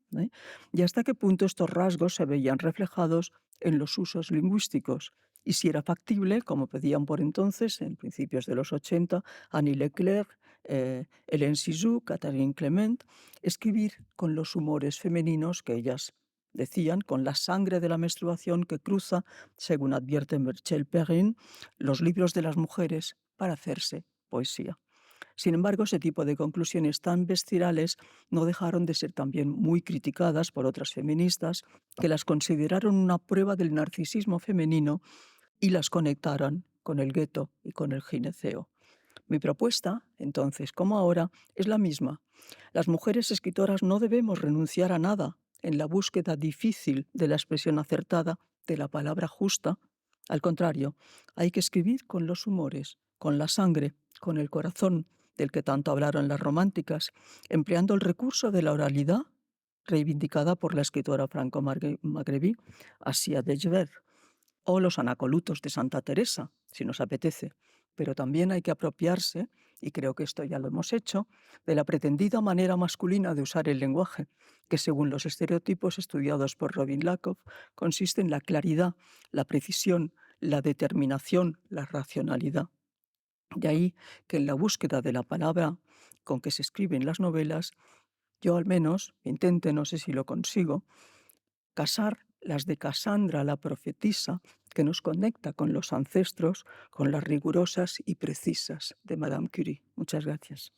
y hasta qué punto estos rasgos se veían reflejados en los usos lingüísticos, y si era factible, como pedían por entonces, en principios de los 80, Annie Leclerc, Hélène Cixous, Catherine Clement, escribir con los humores femeninos que ellas decían, con la sangre de la menstruación que cruza, según advierte Michel Perrin, los libros de las mujeres para hacerse poesía. Sin embargo, ese tipo de conclusiones tan bestiales no dejaron de ser también muy criticadas por otras feministas que las consideraron una prueba del narcisismo femenino y las conectaron con el gueto y con el gineceo. Mi propuesta, entonces, como ahora, es la misma. Las mujeres escritoras no debemos renunciar a nada en la búsqueda difícil de la expresión acertada de la palabra justa. Al contrario, hay que escribir con los humores, con la sangre, con el corazón, del que tanto hablaron las románticas, empleando el recurso de la oralidad, reivindicada por la escritora franco-magrebí Asia de Gever, o los anacolutos de Santa Teresa, si nos apetece. Pero también hay que apropiarse, y creo que esto ya lo hemos hecho, de la pretendida manera masculina de usar el lenguaje, que según los estereotipos estudiados por Robin Lakoff, consiste en la claridad, la precisión, la determinación, la racionalidad. De ahí que en la búsqueda de la palabra con que se escriben las novelas, yo al menos intente, no sé si lo consigo, casar las de Casandra la profetisa, que nos conecta con los ancestros, con las rigurosas y precisas de Madame Curie. Muchas gracias.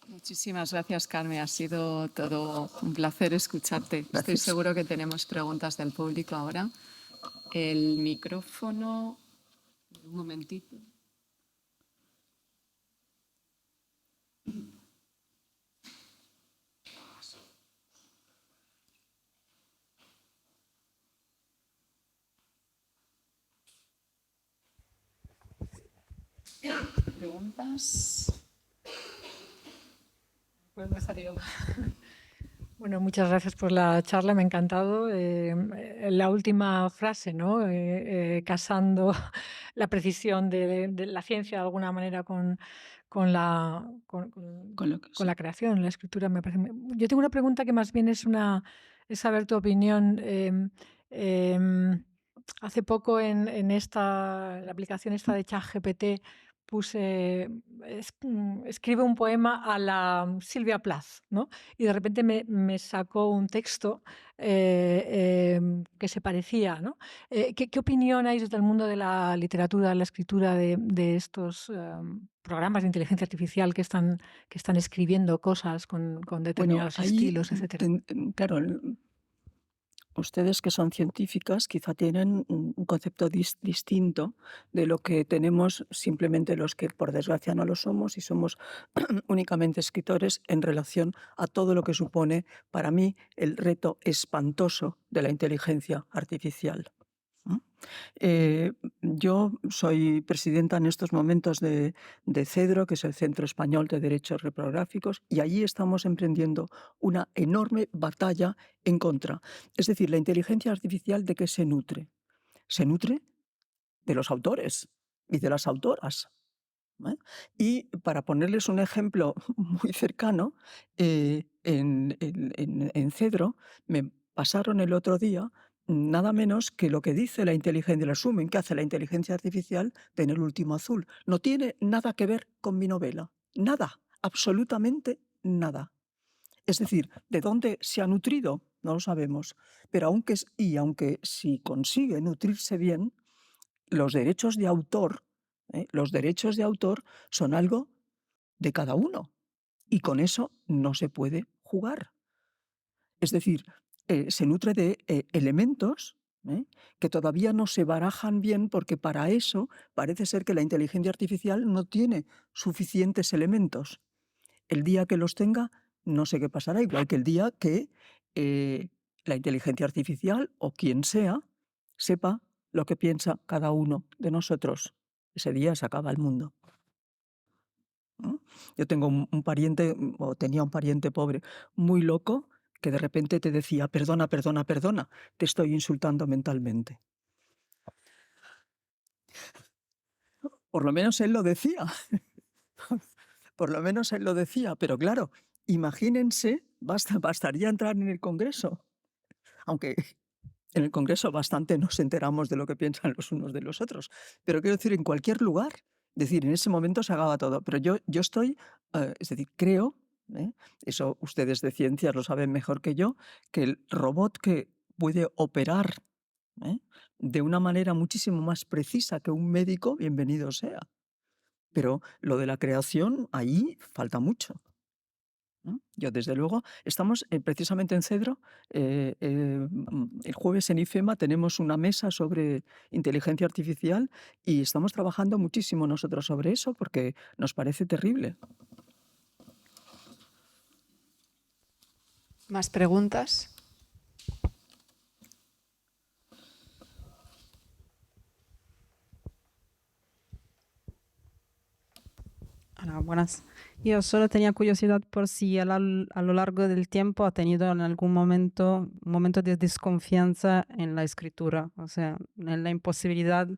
Muchísimas gracias, Carmen. Ha sido todo un placer escucharte. Estoy Gracias. seguro que tenemos preguntas del público ahora. El micrófono. Un momentito. ¿Preguntas? Pues empezar yo. Bueno, muchas gracias por la charla, me ha encantado. La última frase, ¿no? Casando la precisión de la ciencia de alguna manera con la creación, la escritura, me parece. Yo tengo una pregunta que más bien es saber tu opinión. Hace poco en la aplicación esta de ChatGPT puse, escribe un poema a la Silvia Plath, ¿no? Y de repente me sacó un texto que se parecía, ¿no? ¿Qué opinión hay desde el mundo de la literatura, la escritura de estos programas de inteligencia artificial que están escribiendo cosas con determinados estilos, etcétera? Claro, ustedes que son científicas quizá tienen un concepto distinto de lo que tenemos simplemente los que por desgracia no lo somos y somos únicamente escritores en relación a todo lo que supone para mí el reto espantoso de la inteligencia artificial. Yo soy presidenta en estos momentos de CEDRO, que es el Centro Español de Derechos Reprográficos, y allí estamos emprendiendo una enorme batalla en contra. Es decir, la inteligencia artificial, ¿de qué se nutre? Se nutre de los autores y de las autoras. Y para ponerles un ejemplo muy cercano, en CEDRO me pasaron el otro día nada menos que lo que dice la inteligencia, el resumen que hace la inteligencia artificial de En el último azul. No tiene nada que ver con mi novela. Nada, absolutamente nada. Es decir, ¿de dónde se ha nutrido? No lo sabemos. Pero aunque si consigue nutrirse bien, los derechos de autor, los derechos de autor son algo de cada uno. Y con eso no se puede jugar. Es decir, se nutre de elementos que todavía no se barajan bien porque para eso parece ser que la inteligencia artificial no tiene suficientes elementos. El día que los tenga, no sé qué pasará, igual que el día que la inteligencia artificial o quien sea sepa lo que piensa cada uno de nosotros. Ese día se acaba el mundo. Yo tengo un pariente, o tenía un pariente pobre, muy loco, que de repente te decía, perdona, perdona, perdona, te estoy insultando mentalmente. Por lo menos él lo decía. Por lo menos él lo decía, pero claro, imagínense, bastaría entrar en el Congreso, aunque En el Congreso bastante nos enteramos de lo que piensan los unos de los otros, pero quiero decir, en cualquier lugar, es decir, en ese momento se acaba todo, pero yo estoy, es decir, creo, ¿eh? Eso ustedes de ciencias lo saben mejor que yo, que el robot que puede operar, ¿eh?, de una manera muchísimo más precisa que un médico, bienvenido sea. Pero lo de la creación, ahí falta mucho, ¿no? Yo, desde luego, estamos precisamente en Cedro, el jueves en IFEMA tenemos una mesa sobre inteligencia artificial y estamos trabajando muchísimo nosotros sobre eso porque nos parece terrible. ¿Más preguntas? Hola, buenas. Yo solo tenía curiosidad por si a lo largo del tiempo ha tenido en algún momento un momento de desconfianza en la escritura, o sea, en la imposibilidad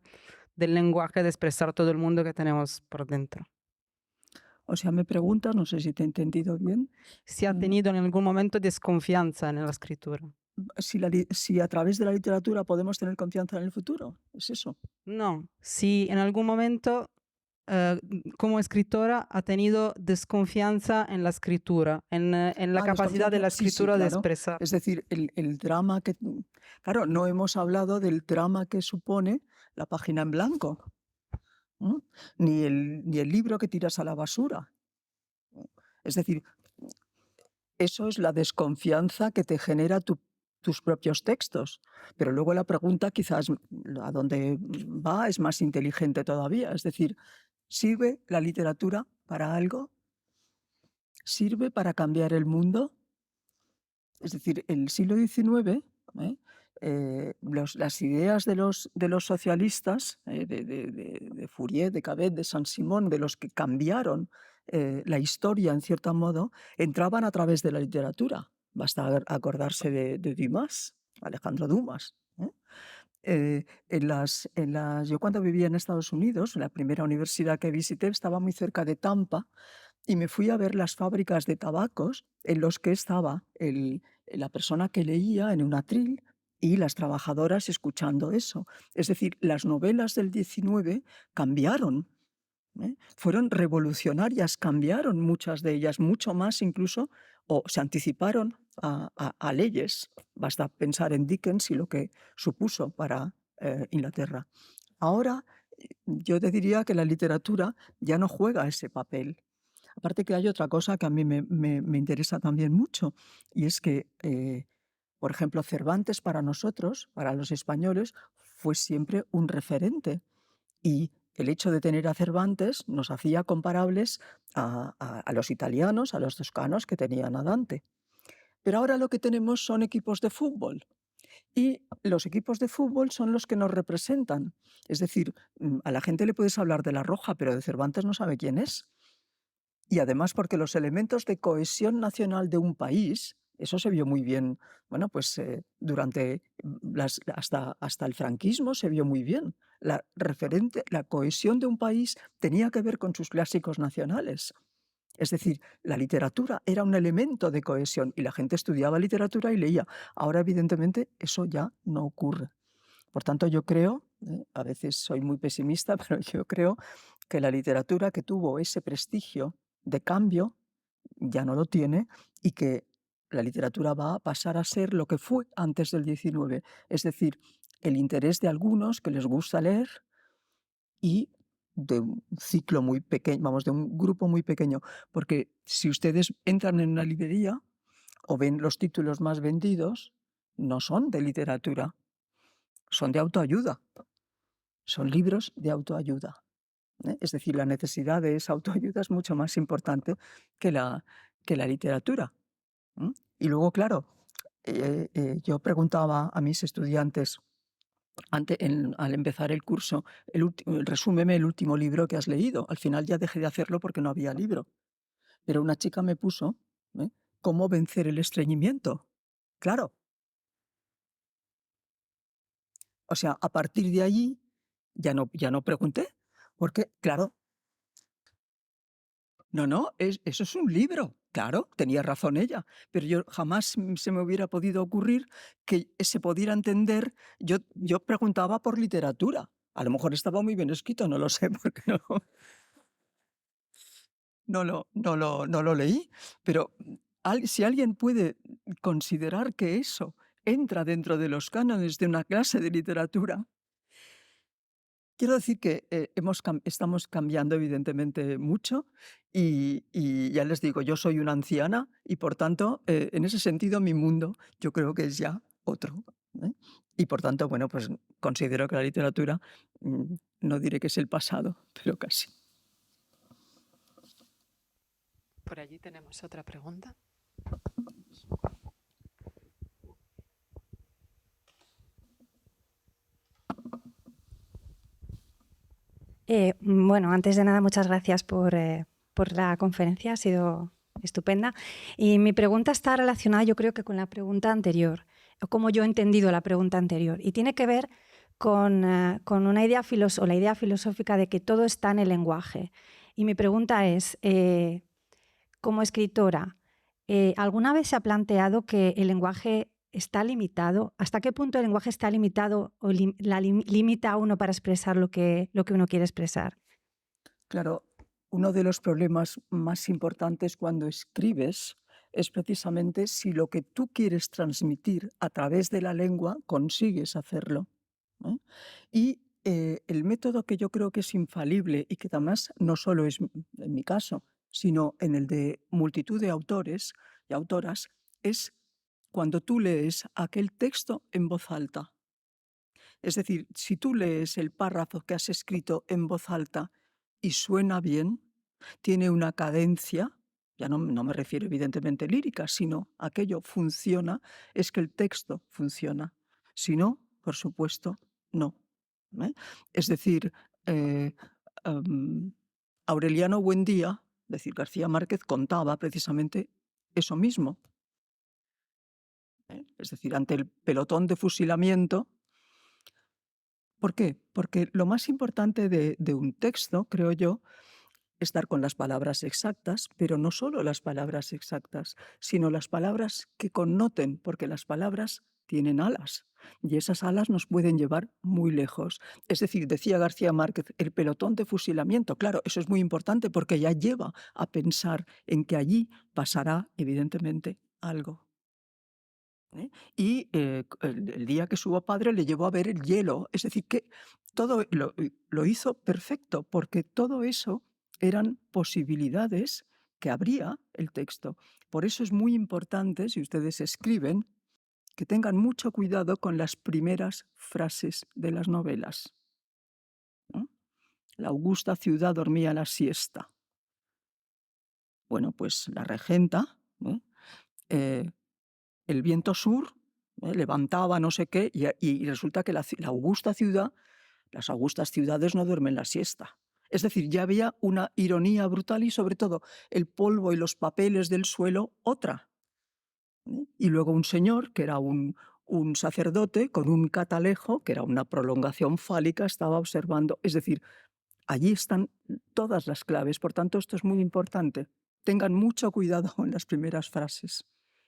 del lenguaje de expresar todo el mundo que tenemos por dentro. O sea, me pregunta, no sé si te he entendido bien, Si ha mm, tenido en algún momento desconfianza en la escritura. si a través de la literatura podemos tener confianza en el futuro, ¿es eso? No, si en algún momento como escritora ha tenido desconfianza en la escritura, en la capacidad de la Sí, sí, escritura de claro. expresar. Es decir, el drama que... Claro, no hemos hablado del drama que supone la página en blanco, ¿no? Ni el libro que tiras a la basura. Es decir, eso es la desconfianza que te genera tus propios textos. Pero luego la pregunta quizás a dónde va es más inteligente todavía. Es decir, ¿sirve la literatura para algo? ¿Sirve para cambiar el mundo? Es decir, el siglo XIX, ¿eh? Las ideas de los socialistas, de Fourier, de Cabet, de Saint-Simon, de los que cambiaron la historia en cierto modo, entraban a través de la literatura. Basta acordarse de Dumas, Alejandro Dumas, ¿eh? Yo, cuando vivía en Estados Unidos, la primera universidad que visité estaba muy cerca de Tampa, y me fui a ver las fábricas de tabacos en los que estaba la persona que leía en un atril y las trabajadoras escuchando eso. Es decir, las novelas del XIX cambiaron, ¿eh? Fueron revolucionarias, cambiaron muchas de ellas, mucho más incluso, o se anticiparon a leyes. Basta pensar en Dickens y lo que supuso para Inglaterra. Ahora, yo te diría que la literatura ya no juega ese papel. Aparte, que hay otra cosa que a mí me interesa también mucho, y es que, por ejemplo, Cervantes para nosotros, para los españoles, fue siempre un referente. Y el hecho de tener a Cervantes nos hacía comparables a los italianos, a los toscanos que tenían a Dante. Pero ahora lo que tenemos son equipos de fútbol. Y los equipos de fútbol son los que nos representan. Es decir, a la gente le puedes hablar de La Roja, pero de Cervantes no sabe quién es. Y además porque los elementos de cohesión nacional de un país, eso se vio muy bien, bueno, pues durante hasta el franquismo se vio muy bien. La cohesión de un país tenía que ver con sus clásicos nacionales. Es decir, la literatura era un elemento de cohesión y la gente estudiaba literatura y leía. Ahora, evidentemente, eso ya no ocurre. Por tanto, yo creo, a veces soy muy pesimista, pero yo creo que la literatura, que tuvo ese prestigio de cambio, ya no lo tiene, y que la literatura va a pasar a ser lo que fue antes del XIX. Es decir, el interés de algunos que les gusta leer y de un ciclo muy pequeño, vamos, de un grupo muy pequeño. Porque si ustedes entran en una librería o ven los títulos más vendidos, no son de literatura, son de autoayuda. Son libros de autoayuda, ¿eh? Es decir, la necesidad de esa autoayuda es mucho más importante que la literatura. Y luego, claro, yo preguntaba a mis estudiantes al empezar el curso, resúmeme el último libro que has leído. Al final ya dejé de hacerlo porque no había libro. Pero una chica me puso, ¿eh?, ¿cómo vencer el estreñimiento? Claro, o sea, a partir de allí ya no pregunté, porque, claro, no, eso es un libro. Claro, tenía razón ella, pero yo jamás se me hubiera podido ocurrir que se pudiera entender. Yo preguntaba por literatura. A lo mejor estaba muy bien escrito, no lo sé, porque no lo leí, pero si alguien puede considerar que eso entra dentro de los cánones de una clase de literatura, quiero decir que estamos cambiando evidentemente mucho y ya les digo, yo soy una anciana y por tanto, en ese sentido, mi mundo yo creo que es ya otro. ¿Eh? Y por tanto, bueno, pues considero que la literatura, no diré que es el pasado, pero casi. Por allí tenemos otra pregunta. Bueno, antes de nada, muchas gracias por la conferencia, ha sido estupenda. Y mi pregunta está relacionada, yo creo que con la pregunta anterior, o como yo he entendido la pregunta anterior, y tiene que ver con una idea la idea filosófica de que todo está en el lenguaje. Y mi pregunta es, como escritora, ¿alguna vez se ha planteado que el lenguaje está limitado? ¿Hasta qué punto el lenguaje está limitado o limita a uno para expresar lo que uno quiere expresar? Claro, uno de los problemas más importantes cuando escribes es precisamente si lo que tú quieres transmitir a través de la lengua consigues hacerlo. ¿Eh? Y el método que yo creo que es infalible y que además no solo es en mi caso, sino en el de multitud de autores y autoras, es cuando tú lees aquel texto en voz alta. Es decir, si tú lees el párrafo que has escrito en voz alta y suena bien, tiene una cadencia, ya no me refiero evidentemente lírica, sino aquello funciona, es que el texto funciona. Si no, por supuesto, no. ¿Eh? Es decir, Aureliano Buendía, es decir, García Márquez, contaba precisamente eso mismo. Es decir, ante el pelotón de fusilamiento. ¿Por qué? Porque lo más importante de un texto, creo yo, es dar con las palabras exactas, pero no solo las palabras exactas, sino las palabras que connoten, porque las palabras tienen alas y esas alas nos pueden llevar muy lejos. Es decir, decía García Márquez, el pelotón de fusilamiento, claro, eso es muy importante porque ya lleva a pensar en que allí pasará, evidentemente, algo. Y el día que su padre le llevó a ver el hielo, es decir, que todo lo hizo perfecto, porque todo eso eran posibilidades que abría el texto. Por eso es muy importante, si ustedes escriben, que tengan mucho cuidado con las primeras frases de las novelas. ¿No? La augusta ciudad dormía la siesta. Bueno, pues la regenta, el viento sur levantaba no sé qué, y resulta que la augusta ciudad, las augustas ciudades no duermen la siesta. Es decir, ya había una ironía brutal y sobre todo el polvo y los papeles del suelo, otra. Y luego un señor, que era un sacerdote con un catalejo, que era una prolongación fálica, estaba observando. Es decir, allí están todas las claves. Por tanto, esto es muy importante. Tengan mucho cuidado con las primeras frases.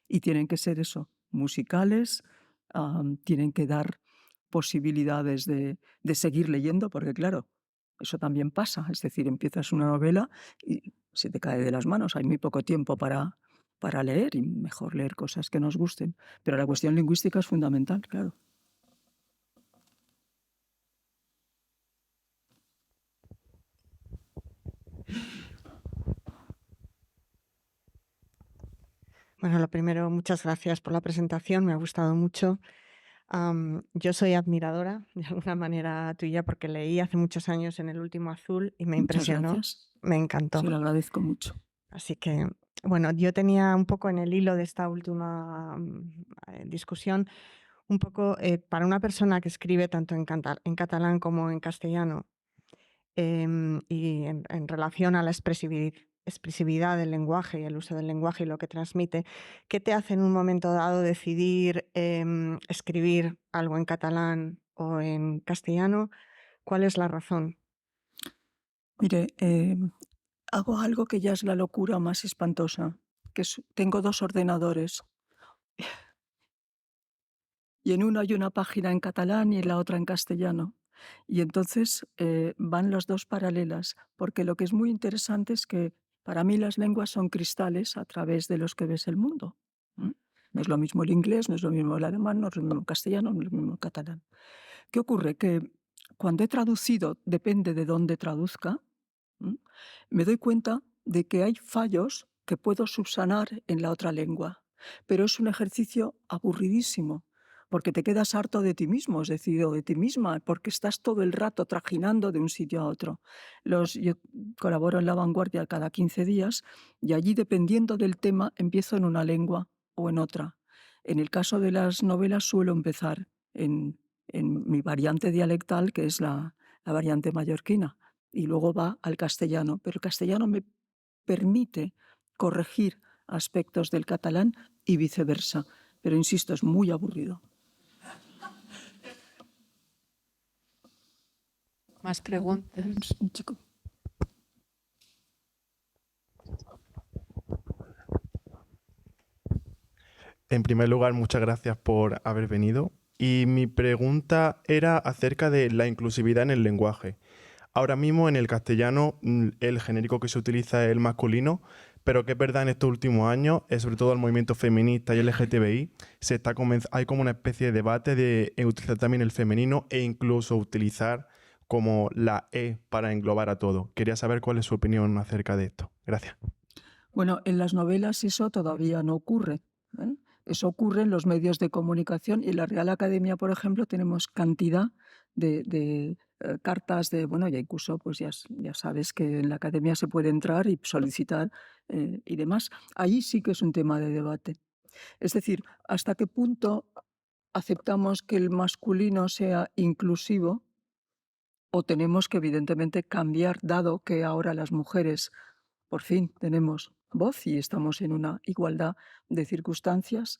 Y tienen que ser eso, musicales, tienen que dar posibilidades de seguir leyendo, porque claro, eso también pasa. Es decir, empiezas una novela y se te cae de las manos. Hay muy poco tiempo para leer y mejor leer cosas que nos gusten. Pero la cuestión lingüística es fundamental, claro. Bueno, lo primero, muchas gracias por la presentación, me ha gustado mucho. Yo soy admiradora, de alguna manera tuya, porque leí hace muchos años En el último azul y me Muchas impresionó, gracias. me encantó. Se lo agradezco mucho. Así que, bueno, yo tenía un poco en el hilo de esta última discusión, un poco para una persona que escribe tanto en catalán como en castellano, y en relación a la expresividad del lenguaje y el uso del lenguaje y lo que transmite, ¿qué te hace en un momento dado decidir escribir algo en catalán o en castellano? ¿Cuál es la razón? Mire, hago algo que ya es la locura más espantosa. tengo 2 ordenadores y en uno hay una página en catalán y en la otra en castellano. Y entonces van las 2 paralelas, porque lo que es muy interesante es que para mí las lenguas son cristales a través de los que ves el mundo. No es lo mismo el inglés, no es lo mismo el alemán, no es lo mismo el castellano, no es lo mismo el catalán. ¿Qué ocurre? Que cuando he traducido, depende de dónde traduzca, me doy cuenta de que hay fallos que puedo subsanar en la otra lengua, pero es un ejercicio aburridísimo, porque te quedas harto de ti mismo, es decir, o de ti misma, porque estás todo el rato trajinando de un sitio a otro. Yo colaboro en La Vanguardia cada 15 días y allí, dependiendo del tema, empiezo en una lengua o en otra. En el caso de las novelas suelo empezar en mi variante dialectal, que es la variante mallorquina, y luego va al castellano, pero el castellano me permite corregir aspectos del catalán y viceversa. Pero insisto, es muy aburrido. Más preguntas. Chico. En primer lugar, muchas gracias por haber venido. Y mi pregunta era acerca de la inclusividad en el lenguaje. Ahora mismo en el castellano el genérico que se utiliza es el masculino, pero que es verdad en estos últimos años, sobre todo el movimiento feminista y LGTBI, hay como una especie de debate de utilizar también el femenino e incluso utilizar como la E para englobar a todo. Quería saber cuál es su opinión acerca de esto. Gracias. Bueno, en las novelas eso todavía no ocurre, ¿eh? Eso ocurre en los medios de comunicación y en la Real Academia, por ejemplo, tenemos cantidad de cartas de, bueno, ya incluso pues ya sabes que en la Academia se puede entrar y solicitar y demás. Ahí sí que es un tema de debate. Es decir, ¿hasta qué punto aceptamos que el masculino sea inclusivo o tenemos que evidentemente cambiar, dado que ahora las mujeres por fin tenemos voz y estamos en una igualdad de circunstancias?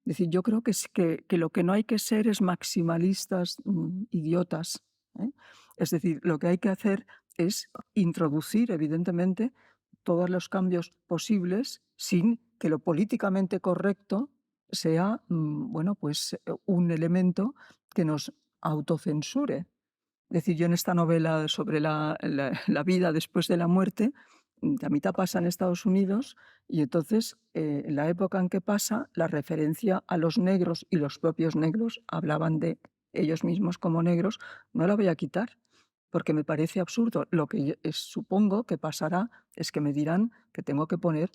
Es decir, yo creo que lo que no hay que ser es maximalistas, idiotas, ¿eh? Es decir, lo que hay que hacer es introducir, evidentemente, todos los cambios posibles sin que lo políticamente correcto sea, bueno, pues un elemento que nos autocensure. Es decir, yo en esta novela sobre la vida después de la muerte, la mitad pasa en Estados Unidos y entonces en la época en que pasa, la referencia a los negros y los propios negros hablaban de ellos mismos como negros, no la voy a quitar porque me parece absurdo. Lo que supongo que pasará es que me dirán que tengo que poner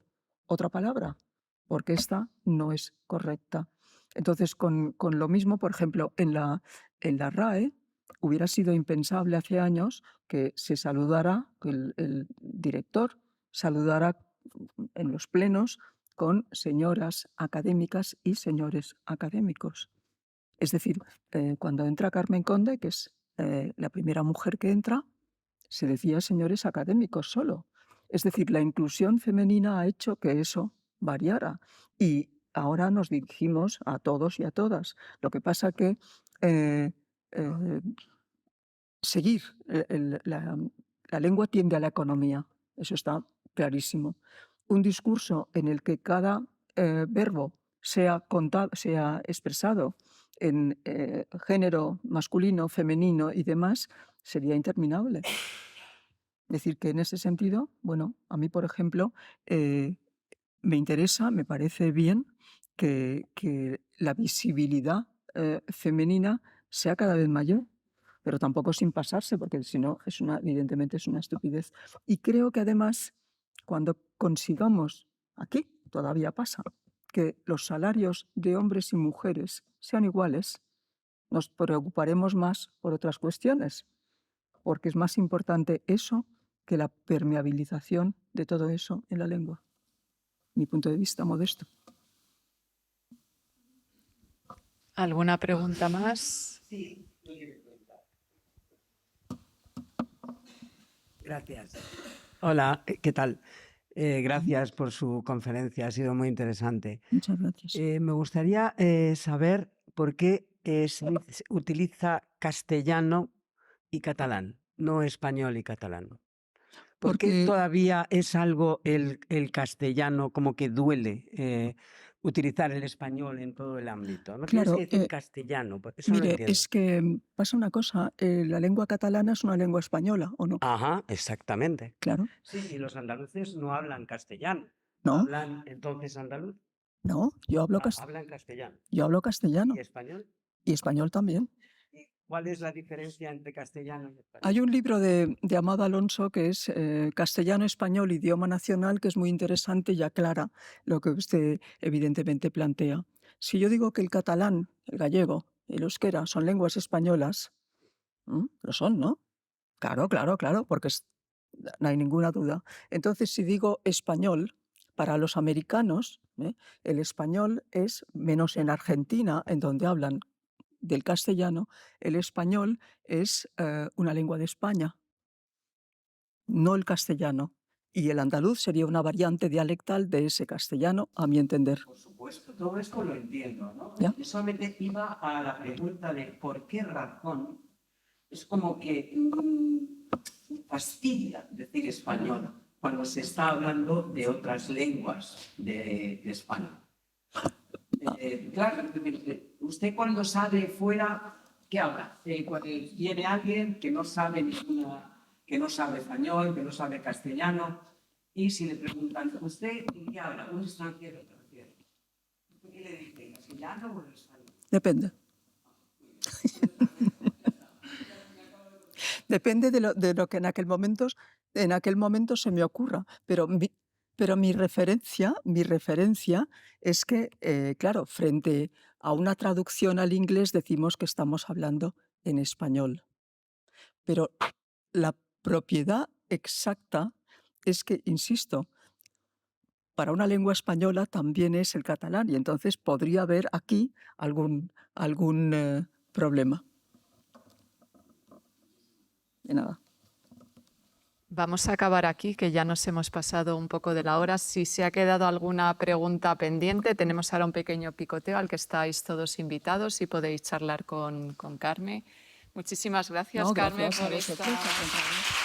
otra palabra porque esta no es correcta. Entonces, con lo mismo, por ejemplo, en la RAE, hubiera sido impensable hace años que se saludara, que el director saludara en los plenos con señoras académicas y señores académicos. Es decir, cuando entra Carmen Conde, que es la primera mujer que entra, se decía señores académicos solo. Es decir, la inclusión femenina ha hecho que eso variara y ahora nos dirigimos a todos y a todas. Lo que pasa que seguir la lengua tiende a la economía, eso está clarísimo. Un discurso en el que cada verbo sea expresado en género masculino, femenino y demás, sería interminable. Es decir, que en ese sentido, bueno, a mí, por ejemplo, me interesa, me parece bien que la visibilidad femenina sea cada vez mayor, pero tampoco sin pasarse, porque si no, evidentemente es una estupidez. Y creo que además, cuando consigamos, aquí todavía pasa, que los salarios de hombres y mujeres sean iguales, nos preocuparemos más por otras cuestiones, porque es más importante eso que la permeabilización de todo eso en la lengua. Mi punto de vista modesto. ¿Alguna pregunta más? Sí. Gracias. Hola, ¿qué tal? Gracias por su conferencia, ha sido muy interesante. Muchas gracias. Me gustaría saber por qué se utiliza castellano y catalán, no español y catalán. ¿Por qué Porque, todavía es algo el castellano como que duele utilizar el español en todo el ámbito? No tienes claro, que decir castellano, eso lo mire, entiendo. es que pasa una cosa, la lengua catalana es una lengua española, ¿o no? Ajá, exactamente. Claro, Sí, y los andaluces no hablan castellano. no, ¿Hablan entonces andaluz? no, Hablan castellano. yo hablo castellano ¿Y español? y español también. ¿Y cuál es la diferencia entre castellano y español? Hay un libro de Amado Alonso que es Castellano, Español, Idioma Nacional, que es muy interesante y aclara lo que usted evidentemente plantea. Si yo digo que el catalán, el gallego, el euskera son lenguas españolas, lo son, ¿no? Claro, claro, claro, porque no hay ninguna duda. Entonces, si digo español, para los americanos, el español es, menos en Argentina, en donde hablan del castellano, el español es una lengua de España, no el castellano. Y el andaluz sería una variante dialectal de ese castellano, a mi entender. Por supuesto, todo esto lo entiendo, ¿no? ¿Ya? Yo solamente iba a la pregunta de por qué razón es como que fastidia decir español cuando se está hablando de otras lenguas de España. Claro, usted cuando sale fuera, ¿qué habla? Cuando viene alguien que no sabe que no sabe español, que no sabe castellano, y si le preguntan, ¿usted qué habla? Un extranjero. ¿Qué le dice? ¿Castellano o español? Depende. Depende de lo que en aquel momento se me ocurra. Pero mi referencia es que, claro, frente a una traducción al inglés decimos que estamos hablando en español. Pero la propiedad exacta es que, insisto, para una lengua española también es el catalán y entonces podría haber aquí algún problema. De nada. Vamos a acabar aquí, que ya nos hemos pasado un poco de la hora. Si se ha quedado alguna pregunta pendiente, tenemos ahora un pequeño picoteo al que estáis todos invitados y podéis charlar con Carme. Muchísimas gracias, No, Carme, gracias a por vosotros, esta... al contrario.